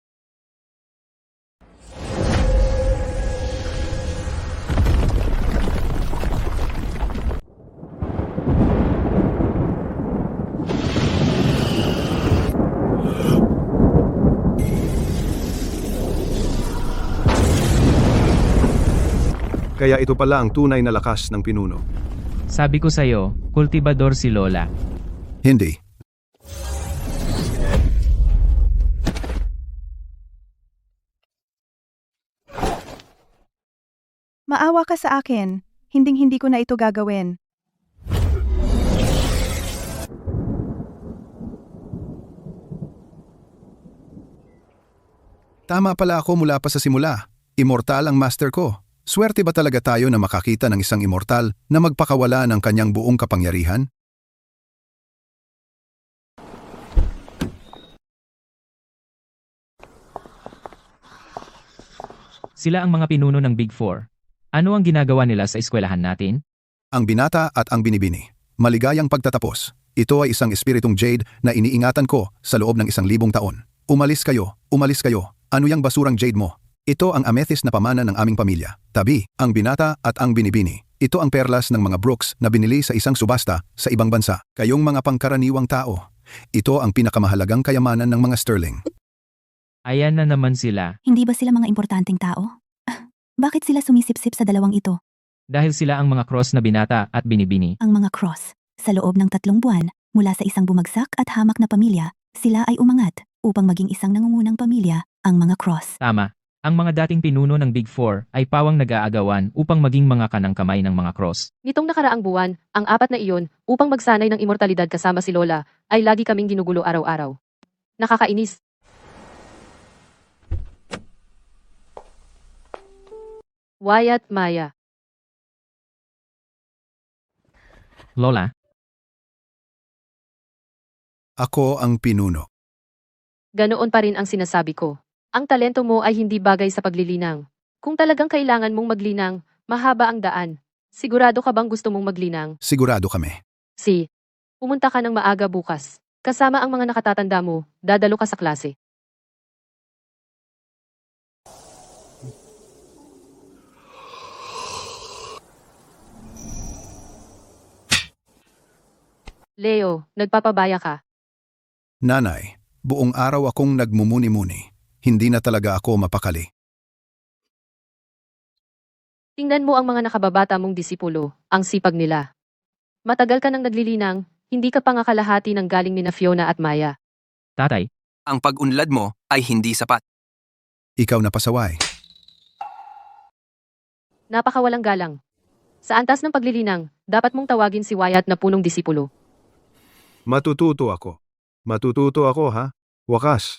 Kaya ito pala ang tunay na lakas ng pinuno. Sabi ko sa'yo, kultibador si Lola. Hindi. Maawa ka sa akin. Hinding-hindi ko na ito gagawin. Tama pala ako mula pa sa simula. Immortal ang master ko. Swerte ba talaga tayo na makakita ng isang immortal na magpakawala ng kanyang buong kapangyarihan? Sila ang mga pinuno ng Big Four. Ano ang ginagawa nila sa eskwelahan natin? Ang binata at ang binibini. Maligayang pagtatapos. Ito ay isang espiritong Jade na iniingatan ko sa loob ng 1,000 taon. Umalis kayo, umalis kayo. Ano yang basurang Jade mo? Ito ang amethyst na pamana ng aming pamilya. Tabi, ang binata at ang binibini. Ito ang perlas ng mga brooks na binili sa isang subasta sa ibang bansa. Kayong mga pangkaraniwang tao. Ito ang pinakamahalagang kayamanan ng mga Sterling. Ayan na naman sila. Hindi ba sila mga importanteng tao? Bakit sila sumisipsip sa dalawang ito? Dahil sila ang mga cross na binata at binibini. Ang mga cross. Sa loob ng 3 buwan, mula sa isang bumagsak at hamak na pamilya, sila ay umangat upang maging isang nangungunang pamilya, ang mga cross. Tama. Ang mga dating pinuno ng Big Four ay pawang nag-aagawan upang maging mga kanang kamay ng mga cross. Nitong nakaraang buwan, ang 4 na iyon, upang magsanay ng immortalidad kasama si Lola, ay lagi kaming ginugulo araw-araw. Nakakainis. Wyatt, Maya. Lola, Ako ang pinuno. Ganoon pa rin ang sinasabi ko. Ang talento mo ay hindi bagay sa paglilinang. Kung talagang kailangan mong maglinang, mahaba ang daan. Sigurado ka bang gusto mong maglinang? Sigurado kami. Si, pumunta ka ng maaga bukas. Kasama ang mga nakatatanda mo, dadalo ka sa klase. Leo, nagpapabaya ka. Nanay, buong araw akong nagmumuni-muni. Hindi na talaga ako mapakali. Tingnan mo ang mga nakababata mong disipulo, ang sipag nila. Matagal ka nang naglilinang, hindi ka pa nga kalahati ng galing ni na Fiona at Maya. Tatay, Ang pag-unlad mo ay hindi sapat. Ikaw na pasaway. Napakawalang galang. Sa antas ng paglilinang, dapat mong tawagin si Wyatt na punong disipulo. Matututo ako. Matututo ako ha? Wakas.